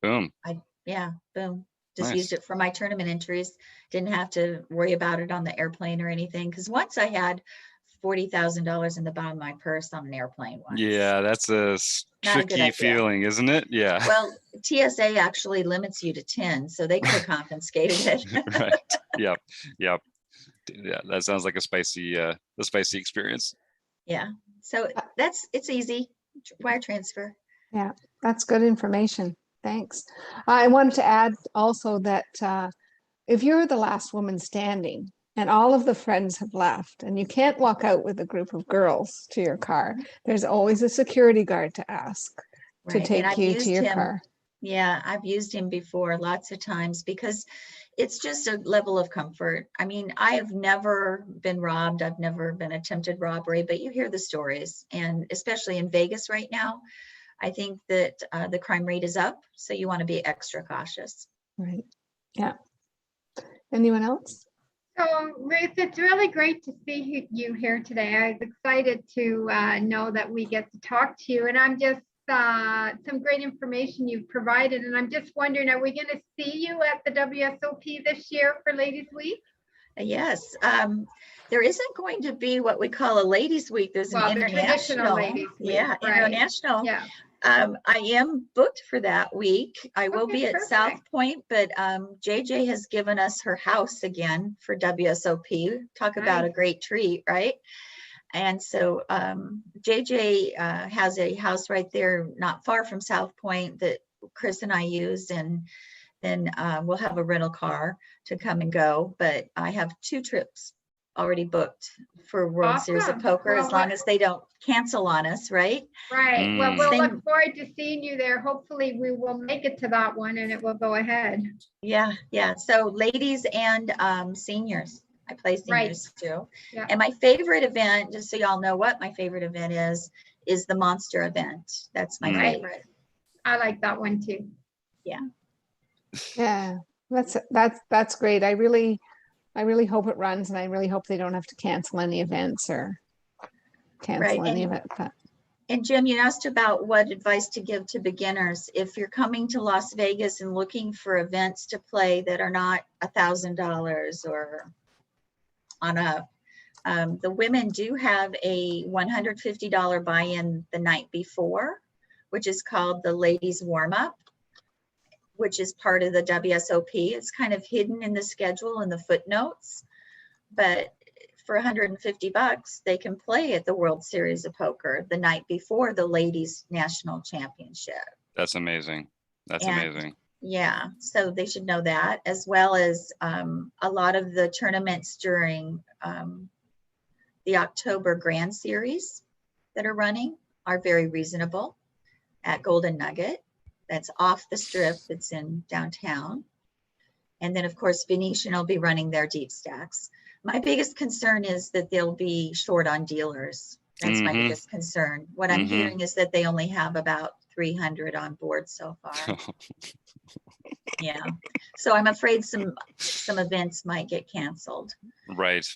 Boom. Boom. Just Nice. used it for my tournament entries. Didn't have to worry about it on the airplane or anything. Because once I had $40,000 in the bottom of my purse on an airplane once. Yeah, that's a Not a good tricky idea. feeling, isn't it? Yeah. Well, TSA actually limits you to 10, so they could have confiscated it. Right. Yep. Yeah, that sounds like a spicy experience. Yeah. So it's easy. Wire transfer. Yeah, that's good information. Thanks. I wanted to add also that if you're the last woman standing and all of the friends have left and you can't walk out with a group of girls to your car, there's always a security guard to ask to Right. take And I've you used to your him car. Yeah, I've used him before lots of times because it's just a level of comfort. I mean, I have never been robbed. I've never been attempted robbery, but you hear the stories. And especially in Vegas right now, I think that the crime rate is up. So you want to be extra cautious. Right. Yeah. Anyone else? So Ruth, it's really great to see you here today. I was excited to know that we get to talk to you, and I'm just some great information you've provided. And I'm just wondering, are we going to see you at the WSOP this year for Ladies Week? Yes. There isn't going to be what we call a ladies week. There's Well, an the traditional international. Ladies Week, Yeah, right. international. Yeah. I am booked for that week. I will Okay, be at perfect. South Point, but JJ has given us her house again for WSOP. Talk about a Nice. great treat, right? And so JJ has a house right there not far from South Point that Chris and I use, and then we'll have a rental car to come and go. But I have 2 trips already booked for World Series of Awesome. Poker, Well, as long as they don't cancel on us, right? Right. Well, Mm. we'll Same- look forward to seeing you there. Hopefully we will make it to that one and it will go ahead. Yeah, yeah. So ladies and seniors. I play seniors too. Yeah. And my favorite event, just so y'all know what my favorite event is the monster event. That's my Right. favorite. I like that one too. Yeah, that's great. I really hope it runs, and I really hope they don't have to cancel any events or cancel Right, any and- of it. And Jim, you asked about what advice to give to beginners. If you're coming to Las Vegas and looking for events to play that are not $1,000 or on a, the women do have a $150 buy-in the night before, which is called the ladies warm up, which is part of the WSOP. It's kind of hidden in the schedule in the footnotes, but for $150, they can play at the World Series of Poker the night before the ladies national championship. That's amazing. That's And- amazing. Yeah, so they should know that, as well as a lot of the tournaments during the October Grand Series that are running are very reasonable at Golden Nugget. That's off the strip. It's in downtown. And then, of course, Venetian will be running their deep stacks. My biggest concern is that they'll be short on dealers. That's my Mhm. biggest concern. What I'm Mhm. hearing is that they only have about 300 on board so far. Yeah. So I'm afraid some events might get canceled. Right.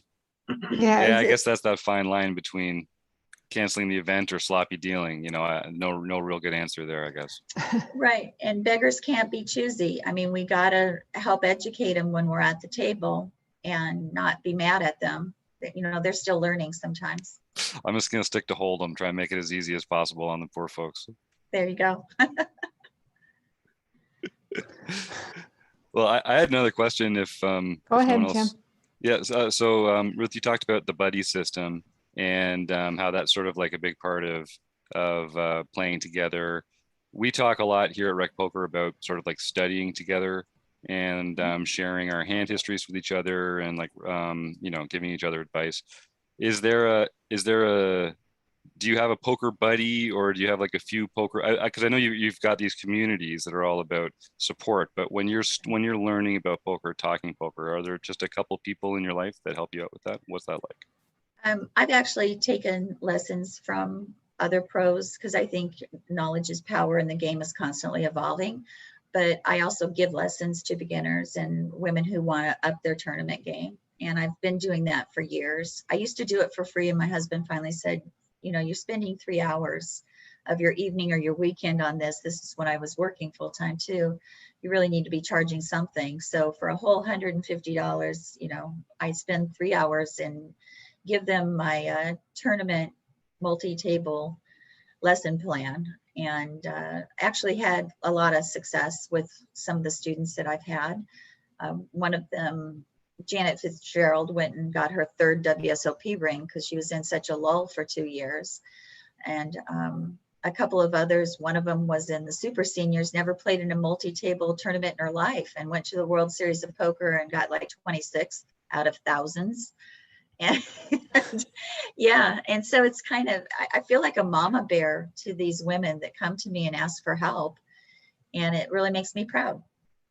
Yeah, Yeah, I is guess that's that fine line between canceling the event or sloppy dealing. No real good answer there, I guess. Right. And beggars can't be choosy. I mean, we got to help educate them when we're at the table and not be mad at them. They're still learning sometimes. I'm just gonna stick to Hold'em, try and make it as easy as possible on the poor folks. There you go. Well, I had another question if Go if no ahead, one Tim. else- Yeah, so Ruth, you talked about the buddy system and how that's sort of like a big part of playing together. We talk a lot here at Rec Poker about sort of like studying together and sharing our hand histories with each other and like giving each other advice. Is there a do you have a poker buddy, or do you have like a few poker? Because I know you've got these communities that are all about support, but when you're learning about poker, talking poker, are there just a couple people in your life that help you out with that? What's that like? I've actually taken lessons from other pros because I think knowledge is power and the game is constantly evolving. But I also give lessons to beginners and women who want to up their tournament game. And I've been doing that for years. I used to do it for free, and my husband finally said, you're spending 3 hours of your evening or your weekend on this. This is when I was working full time too. You really need to be charging something. So for a whole $150, I spend 3 hours and give them my tournament multi-table lesson plan, and actually had a lot of success with some of the students that I've had. One of them, Janet Fitzgerald, went and got her 3rd WSOP ring because she was in such a lull for 2 years. And a couple of others, one of them was in the super seniors, never played in a multi-table tournament in her life, and went to the World Series of Poker and got like 26th out of thousands. And yeah, and so it's kind of, I feel like a mama bear to these women that come to me and ask for help. and it really makes me proud.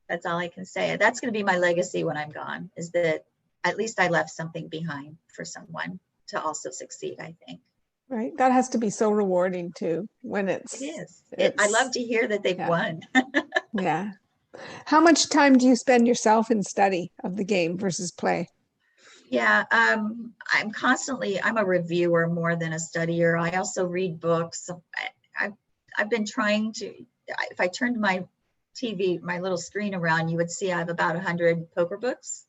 That's all I can say. That's going to be my legacy when I'm gone, is that at least I left something behind for someone to also succeed, I think. Right. That has to be so rewarding too, when It is. I love to hear that they've won. Yeah. How much time do you spend yourself in study of the game versus play? Yeah, I'm a reviewer more than a studier. I also read books. I've been trying to, if I turned my TV, my little screen around, you would see I have about 100 poker books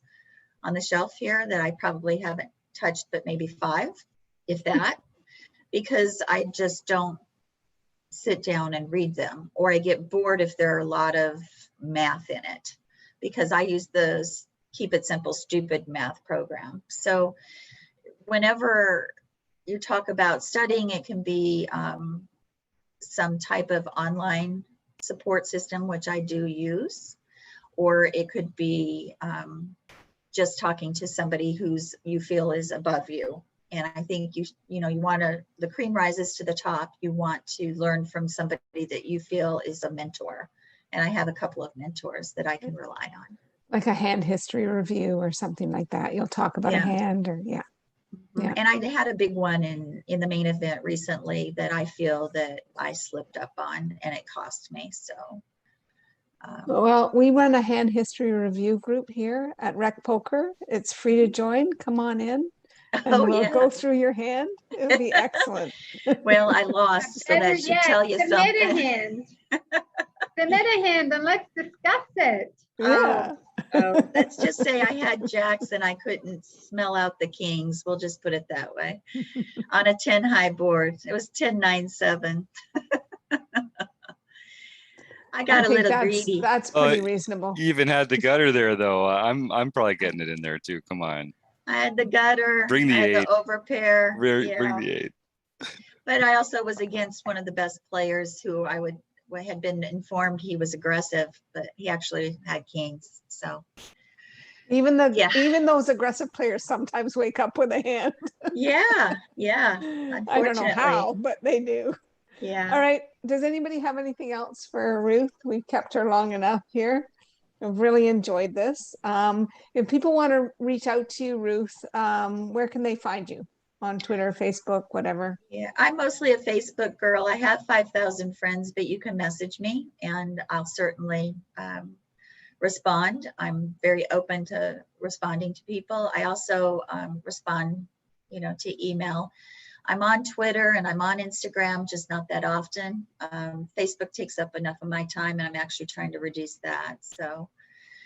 on the shelf here that I probably haven't touched, but maybe 5, if that, because I just don't sit down and read them, or I get bored if there are a lot of math in it, because I use the Keep It Simple Stupid math program. So whenever you talk about studying, it can be some type of online support system, which I do use, or it could be just talking to somebody who's you feel is above you. And I think you want to, the cream rises to the top. You want to learn from somebody that you feel is a mentor. And I have a couple of mentors that I can rely on. Like a hand history review or something like that. You'll talk about a hand or yeah. And I had a big one in the main event recently that I feel that I slipped up on, and it cost me. So well, we run a hand history review group here at Rec Poker. It's free to join. Come on in. And we'll go through your hand. It'll be excellent. Well, I lost, so that should tell you something. Submit a hand and let's discuss it. Yeah. Oh, let's just say I had jacks and I couldn't smell out the kings. We'll just put it that way. On a 10 high board. It was 10-9-7. I got a little greedy. That's pretty reasonable. You even had the gutter there, though. I'm probably getting it in there too. Come on. I had the gutter. Bring the I had 8. the overpair. Bring the 8. But I also was against one of the best players who I had been informed he was aggressive, but he actually had kings. So even those aggressive players sometimes wake up with a hand. Yeah. I don't know how, but they do. Yeah. All right. Does anybody have anything else for Ruth? We've kept her long enough here. I've really enjoyed this. If people want to reach out to you, Ruth, where can they find you? On Twitter, Facebook, whatever? Yeah, I'm mostly a Facebook girl. I have 5,000 friends, but you can message me and I'll certainly respond. I'm very open to responding to people. I also respond, to email. I'm on Twitter and I'm on Instagram, just not that often. Facebook takes up enough of my time, and I'm actually trying to reduce that. So,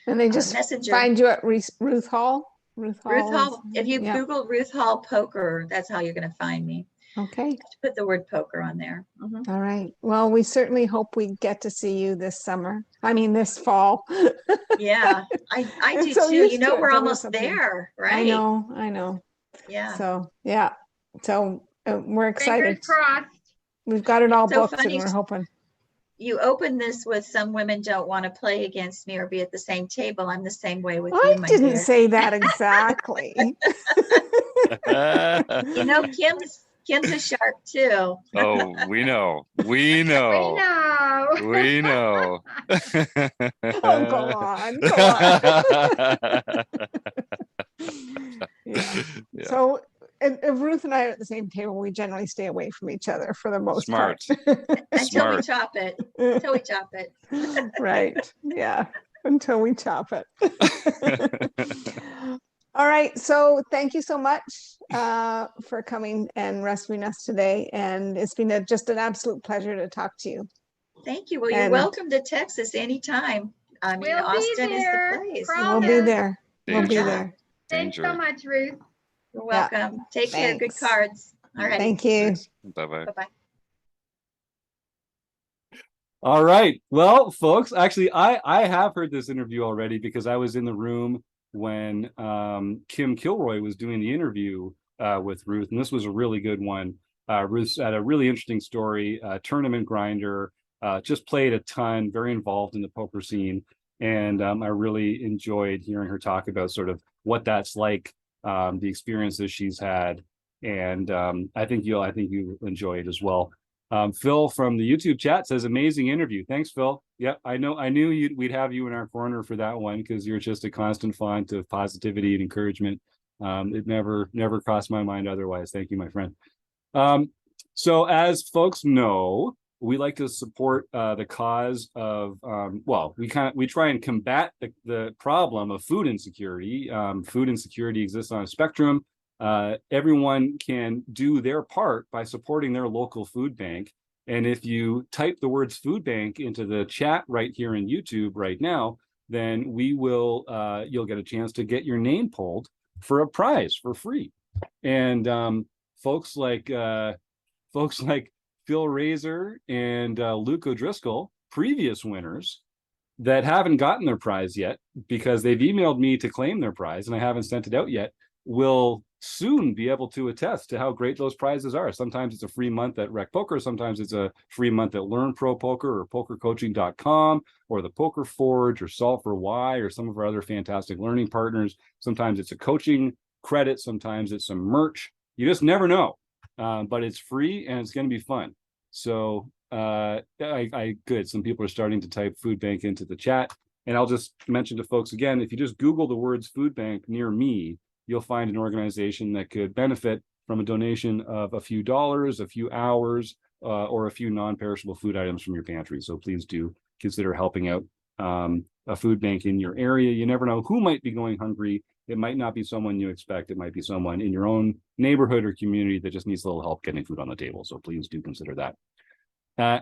and they just find you at Ruth Hall. Ruth Hall. If you Google Ruth Hall Poker, that's how you're going to find me. Okay. Put the word poker on there. All right. Well, we certainly hope we get to see you this fall. Yeah, I do too. We're almost there, right? I know. Yeah. So, yeah. So we're excited. Fingers crossed. We've got it all so booked and we're hoping. You open this with some women don't want to play against me or be at the same table. I'm the same way with you, I my didn't dear. say that exactly. Kim's a shark too. Oh, we know. Oh, go on. Yeah. So if Ruth and I are at the same table, we generally stay away from each other for the most part. Until we chop it. Right. Yeah. Until we chop it. All right. So thank you so much for coming and rescuing us today. And it's been just an absolute pleasure to talk to you. Thank you. Well, you're welcome to Texas anytime. I mean, Austin is the place. We'll be there. We'll be there. Thanks so much, Ruth. You're welcome. Yeah. Take care. Good cards. All right. Thank you. Bye-bye. Bye-bye. All right. Well, folks, actually, I have heard this interview already because I was in the room when Kim Kilroy was doing the interview with Ruth, and this was a really good one. Ruth had a really interesting story, tournament grinder, just played a ton, very involved in the poker scene. And I really enjoyed hearing her talk about sort of what that's like, the experiences she's had. And I think you'll enjoy it as well. Phil from the YouTube chat says, amazing interview. Thanks, Phil. Yeah, I knew we'd have you in our corner for that one because you're just a constant font of positivity and encouragement. It never crossed my mind otherwise. Thank you, my friend. So as folks know, we like to support the cause of, we try and combat the problem of food insecurity. Food insecurity exists on a spectrum. Everyone can do their part by supporting their local food bank. And if you type the words food bank into the chat right here in YouTube right now, then you'll get a chance to get your name pulled for a prize for free. And folks like Phil Razor and Luke O'Driscoll, previous winners that haven't gotten their prize yet because they've emailed me to claim their prize and I haven't sent it out yet, will soon be able to attest to how great those prizes are. Sometimes it's a free month at Rec Poker, sometimes it's a free month at Learn Pro Poker or pokercoaching.com or the Poker Forge or Solve for Why or some of our other fantastic learning partners. Sometimes it's a coaching credit, sometimes it's some merch. You just never know. But it's free and it's going to be fun. So good. Some people are starting to type food bank into the chat. And I'll just mention to folks again, if you just Google the words food bank near me, you'll find an organization that could benefit from a donation of a few dollars, a few hours, or a few non-perishable food items from your pantry. So please do consider helping out a food bank in your area. You never know who might be going hungry. It might not be someone you expect. It might be someone in your own neighborhood or community that just needs a little help getting food on the table. So please do consider that.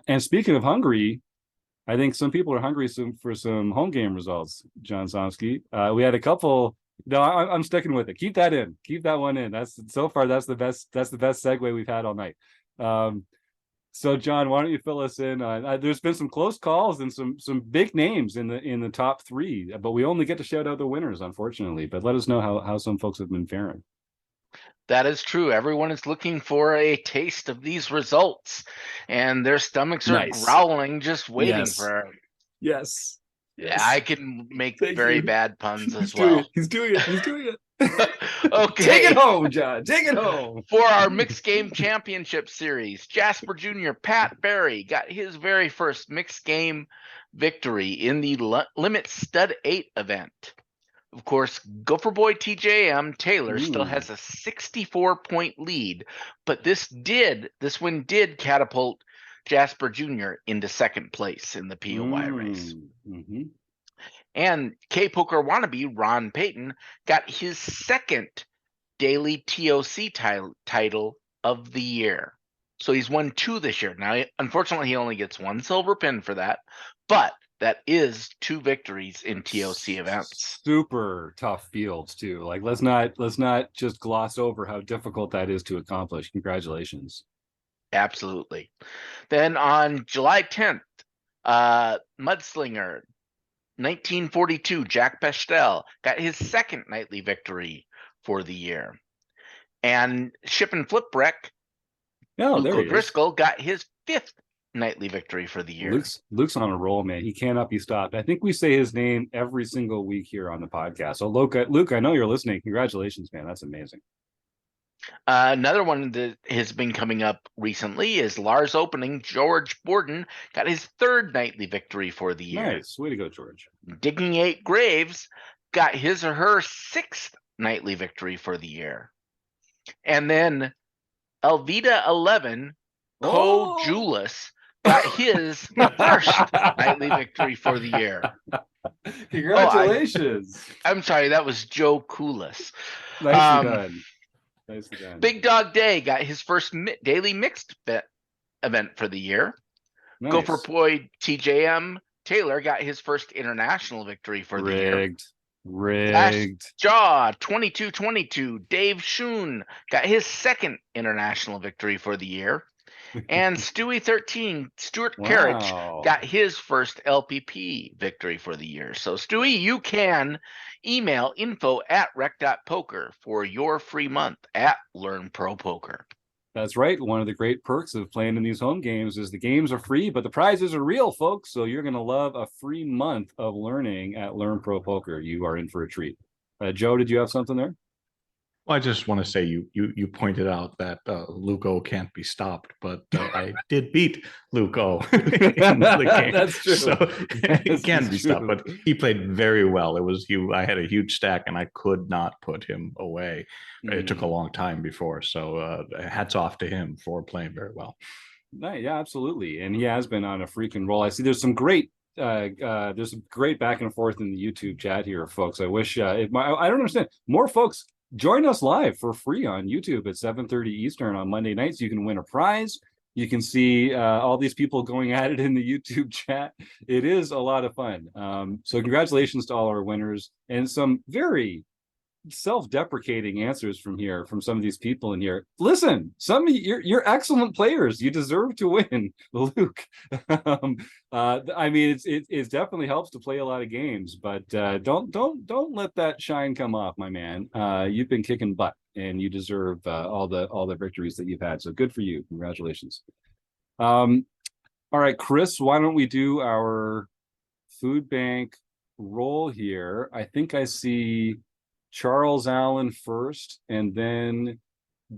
And speaking of hungry, I think some people are hungry for some home game results, John Somsky. We had a couple. No, I'm sticking with it. Keep that in. Keep that one in. That's the best segue we've had all night. So John, why don't you fill us in? There's been some close calls and some big names in the top three, but we only get to shout out the winners, unfortunately. But let us know how some folks have been faring. That is true. Everyone is looking for a taste of these results, and their stomachs are growling, just waiting for it. Yes. I can make very bad puns as well. He's doing it. Okay. Take it home, John. Take it home. For our Mixed Game Championship Series, Jasper Jr. Pat Barry got his very first Mixed Game victory in the Limit Stud 8 event. Of course, Gopher Boy TJM Taylor still has a 64-point lead, but this win did catapult Jasper Jr. into second place in the POY race. Mm-hmm. And K-Poker wannabe Ron Payton got his second daily TOC title of the year. So he's won 2 this year. Now, unfortunately, he only gets 1 silver pin for that, but that is 2 victories in TOC events. Super tough fields too. Like let's not just gloss over how difficult that is to accomplish. Congratulations. Absolutely. Then on July 10th, Mudslinger 1942 Jack Pestel got his second nightly victory for the year. And Ship and Flip Wreck, Luke O'Driscoll got his 5th nightly victory for the year. Luke's on a roll, man. He cannot be stopped. I think we say his name every single week here on the podcast. So Luke, I know you're listening. Congratulations, man. That's amazing. Another one that has been coming up recently is Lars Opening. George Borden got his 3rd nightly victory for the year. Nice. Way to go, George. Digging 8 Graves got his or her 6th nightly victory for the year. And then Elvita 11, Co Julis, got his first nightly victory for the year. Congratulations. I'm sorry, that was Joe Coolis. Nicely done. Big Dog Day got his first daily mixed event for the year. Nice. Gopher Boy TJM Taylor got his first international victory for the year. Rigged. Jaw 2222 Dave Schoon got his 2nd international victory for the year. And Stewie 13 Stuart Carriage got his first LPP victory for the year. So Stewie, you can email info@rec.poker for your free month at Learn Pro Poker. That's right. One of the great perks of playing in these home games is the games are free, but the prizes are real, folks. So you're going to love a free month of learning at Learn Pro Poker. You are in for a treat. Joe, did you have something there? Well, I just want to say you pointed out that Luke O can't be stopped, but I did beat Luke O in the game. That's true. So he This can is be stopped, true. but he played very well. I had a huge stack and I could not put him away. It took a long time before. So hats off to him for playing very well. Yeah, absolutely. And he has been on a freaking roll. I see there's some great back and forth in the YouTube chat here, folks. I wish I don't understand. More folks join us live for free on YouTube at 7:30 Eastern on Monday nights. You can win a prize. You can see all these people going at it in the YouTube chat. It is a lot of fun. So congratulations to all our winners and some very self-deprecating answers from some of these people in here. Listen, some of you're excellent players. You deserve to win, Luke. I mean, it definitely helps to play a lot of games, but don't let that shine come off, my man. You've been kicking butt, and you deserve all the victories that you've had. So good for you. Congratulations. All right, Chris, why don't we do our food bank roll here? I think I see Charles Allen first, and then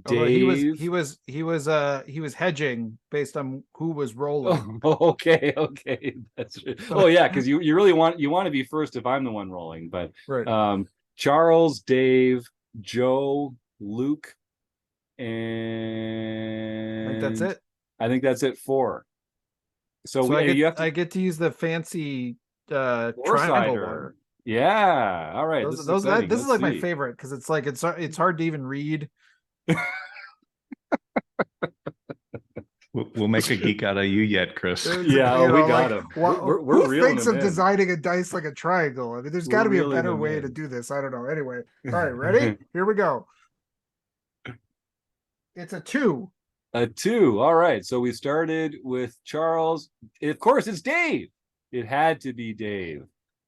Dave. He was hedging based on who was rolling. Oh, okay, that's oh yeah, because you really want to be first if I'm the one rolling, but right. Charles, Dave, Joe, Luke, and I think that's it. I think that's it. 4. So I get to use the fancy triangle one. Yeah. All right. This is like my favorite because it's like it's hard to even read. We'll make a geek out of you yet, Chris. Yeah, we got him. Who thinks of designing a dice like a triangle? I mean, there's got to be a better way to do this. I don't know. Anyway, all right, ready? Here we go. It's a 2. A 2. All right. So we started with Charles. Of course, it's Dave. It had to be Dave.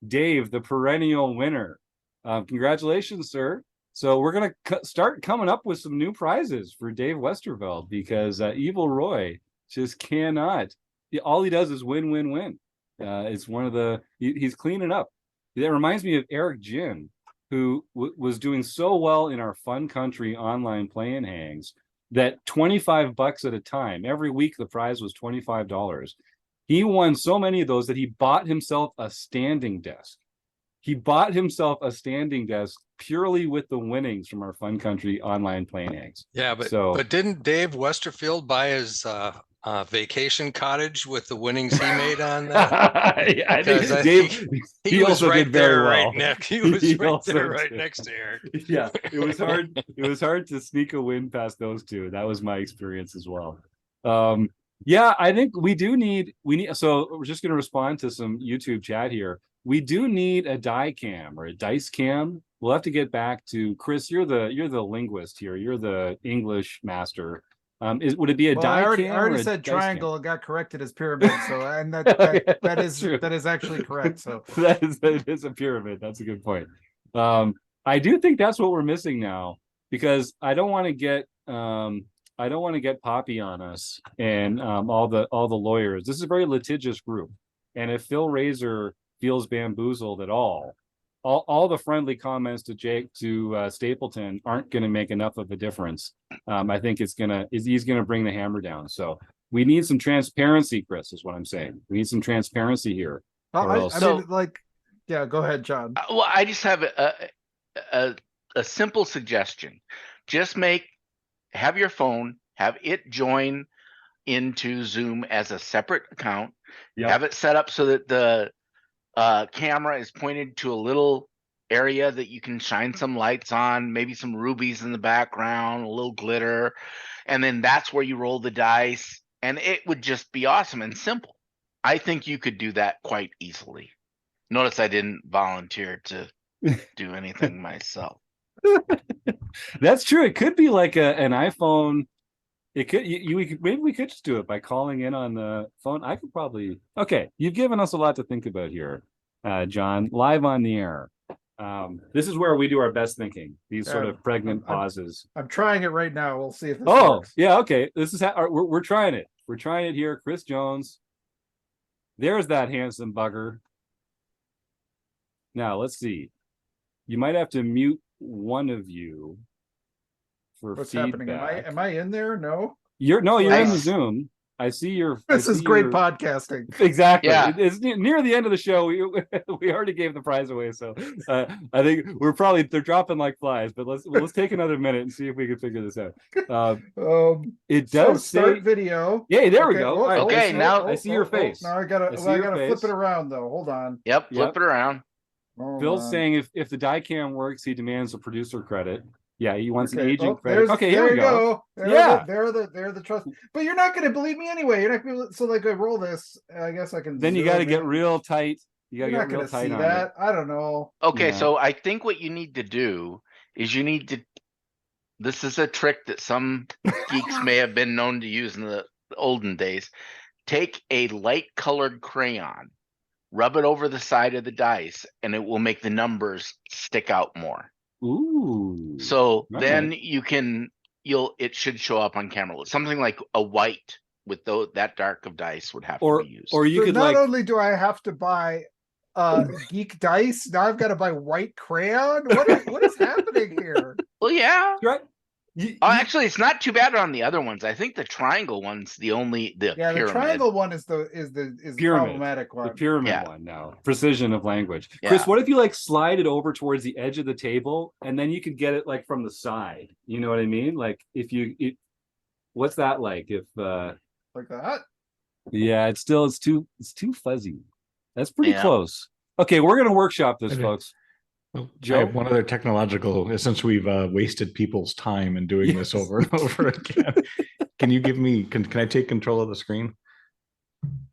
Dave, the perennial winner. Congratulations, sir. So we're going to start coming up with some new prizes for Dave Westerveld because Evil Roy just cannot. All he does is win, win, win. It's one of he's cleaning up. That reminds me of Eric Jin, who was doing so well in our Fun Country online play-in hangs that $25 at a time. Every week, the prize was $25. He won so many of those that he bought himself a standing desk. He bought himself a standing desk purely with the winnings from our Fun Country online playing eggs. Yeah, but didn't Dave Westerfield buy his vacation cottage with the winnings he made on that? I think Dave he was right there, well. right next. He was right there, right next to Eric. Yeah, it was hard. It was hard to sneak a win past those two. That was my experience as well. Yeah, I think we need. So we're just going to respond to some YouTube chat here. We do need a die cam or a dice cam. We'll have to get back to Chris. You're the linguist here. You're the English master. Would it be a die cam? I already said triangle and got corrected as pyramid. So and that is actually correct. So that is a pyramid. That's a good point. I do think that's what we're missing now because I don't want to get Poppy on us and all the lawyers. This is a very litigious group, and if Phil Razor feels bamboozled at all the friendly comments to Stapleton aren't going to make enough of a difference. I think he's going to bring the hammer down. So we need some transparency, Chris, is what I'm saying. We need some transparency here. Go ahead, John. Well, I just have a simple suggestion. Just have your phone, have it join into Zoom as a separate account. Yep. Have it set up so that the camera is pointed to a little area that you can shine some lights on, maybe some rubies in the background, a little glitter, and then that's where you roll the dice, and it would just be awesome and simple. I think you could do that quite easily. Notice I didn't volunteer to do anything myself. That's true. It could be like an iPhone. It could maybe we could just do it by calling in on the phone. I could probably. Okay, you've given us a lot to think about here, John. Live on the air. This is where we do our best thinking. These sort of pregnant pauses. I'm trying it right now. We'll see if this works. Yeah, okay. This is how we're trying it. We're trying it here. Chris Jones. There's that handsome bugger. Now let's see. You might have to mute one of you. What's feedback. happening? Am I in there? No. You're in the Nice. Zoom. I see your. This is great podcasting. Exactly. Yeah. It's near the end of the show. We already gave the prize away, so I think they're dropping like flies. But let's take another minute and see if we can figure this out. It does start say video. Yeah, there we go. Oh, All right, Okay, now- I see your face. Now I gotta flip it around though. Hold on. Yep, flip it around. Phil's saying if the die cam works, he demands a producer credit. Yeah, he wants an agent credit. There's, Okay, there here we go. Yeah. They're the trust. But you're not going to believe me anyway. You're not going to. So like I roll this. I guess I can. Then you got to get real tight. You got to You're get not real going to tight see on that. it. I don't know. Okay, Yeah. so I think what you need to do is this is a trick that some geeks may have been known to use in the olden days. Take a light colored crayon, rub it over the side of the dice, and it will make the numbers stick out more. Ooh. So Right. then it should show up on camera. Something like a white with that dark of dice would have to be used. Or you So could not like only do I have to buy geek dice, now I've got to buy white crayon. What is happening here? Well, yeah. right. Actually, it's not too bad on the other ones. I think the triangle one's the The triangle one is the Pyramid. problematic one. The pyramid Yeah. one now. Precision of language. Yeah. Chris, what if you like slide it over towards the edge of the table and then you could get it like from the side? You know what I mean? Like what's that like? If Like that? yeah, it's too fuzzy. That's pretty Yeah. close. Okay, we're gonna workshop this, Okay. folks. Well, Joe? I have one other technological, since we've wasted people's time in doing this over and over again. Can you give me, can I take control of the screen?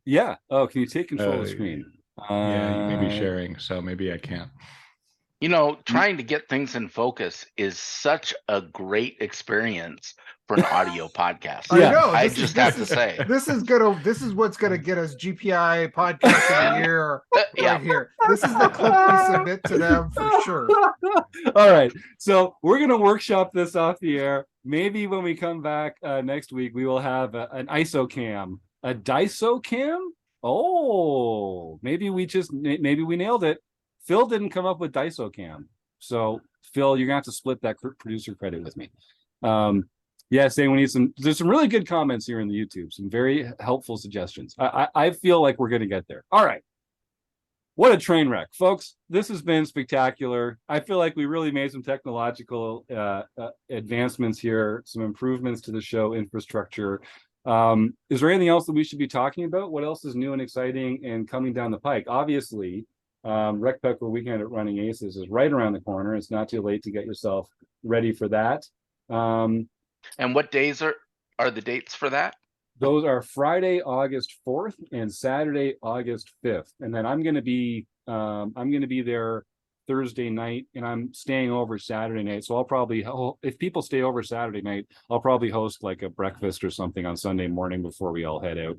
Yeah. Oh, can you take control of the screen? Yeah, you may be sharing, so maybe I can't. Trying to get things in focus is such a great experience for an audio podcast. I know. I just have to say. This is what's gonna get us GPI podcast of the year Yeah. right here. This is the clip we submit to them for sure. All right. So we're going to workshop this off the air. Maybe when we come back next week, we will have an ISO cam, a DISO cam. Oh, maybe we nailed it. Phil didn't come up with DISO cam. So Phil, you're going to have to split that producer credit with me. Yeah, saying there's some really good comments here in the YouTube, some very helpful suggestions. I feel like we're going to get there. All right. What a train wreck, folks. This has been spectacular. I feel like we really made some technological advancements here, some improvements to the show infrastructure. Is there anything else that we should be talking about? What else is new and exciting and coming down the pike? Obviously, Rec Poker Weekend at Running Aces is right around the corner. It's not too late to get yourself ready for that. And what days are the dates for that? Those are Friday, August 4th and Saturday, August 5th. And then I'm going to be there Thursday night and I'm staying over Saturday night. So I'll probably, if people stay over Saturday night, I'll probably host like a breakfast or something on Sunday morning before we all head out.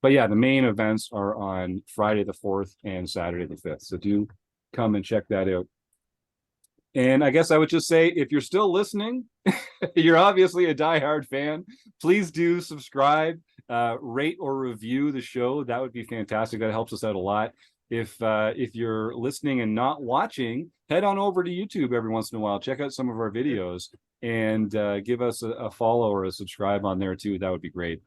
But yeah, the main events are on Friday the 4th and Saturday the 5th. So do come and check that out. And I guess I would just say, if you're still listening, you're obviously a diehard fan. Please do subscribe, rate or review the show. That would be fantastic. That helps us out a lot. If you're listening and not watching, head on over to YouTube every once in a while. Check out some of our videos and give us a follow or a subscribe on there too. That would be great.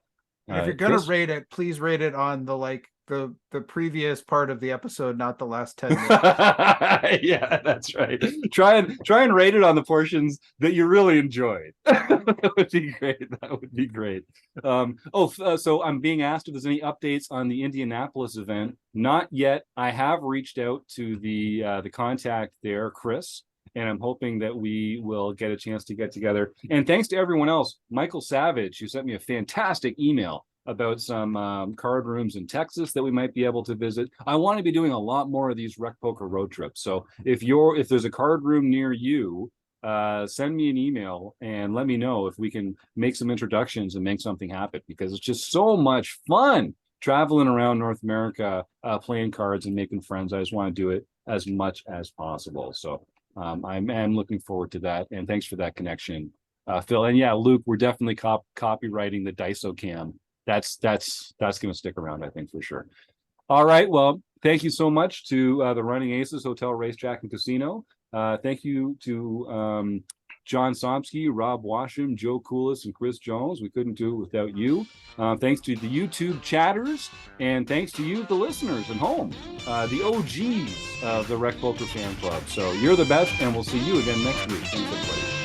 And if you're gonna rate it, please rate it on the previous part of the episode, not the last 10 minutes. Yeah, that's right. Try and rate it on the portions that you really enjoyed. That would be great. That would be great. So I'm being asked if there's any updates on the Indianapolis event. Not yet. I have reached out to the contact there, Chris, and I'm hoping that we will get a chance to get together. And thanks to everyone else, Michael Savage, who sent me a fantastic email about some card rooms in Texas that we might be able to visit. I want to be doing a lot more of these Rec Poker road trips. So if there's a card room near you, send me an email and let me know if we can make some introductions and make something happen, because it's just so much fun traveling around North America, playing cards and making friends. I just want to do it as much as possible. So I'm looking forward to that. And thanks for that connection, Phil. And yeah, Luke, we're definitely copywriting the DISO cam. That's going to stick around, I think, for sure. All right. Well, thank you so much to the Running Aces Hotel, Racetrack, and Casino. Thank you to John Somsky, Rob Washam, Joe Coolis, and Chris Jones. We couldn't do it without you. Thanks to the YouTube chatters, and thanks to you, the listeners at home, the OGs of the Rec Poker Fan Club. So you're the best, and we'll see you again next week. Thanks, everybody.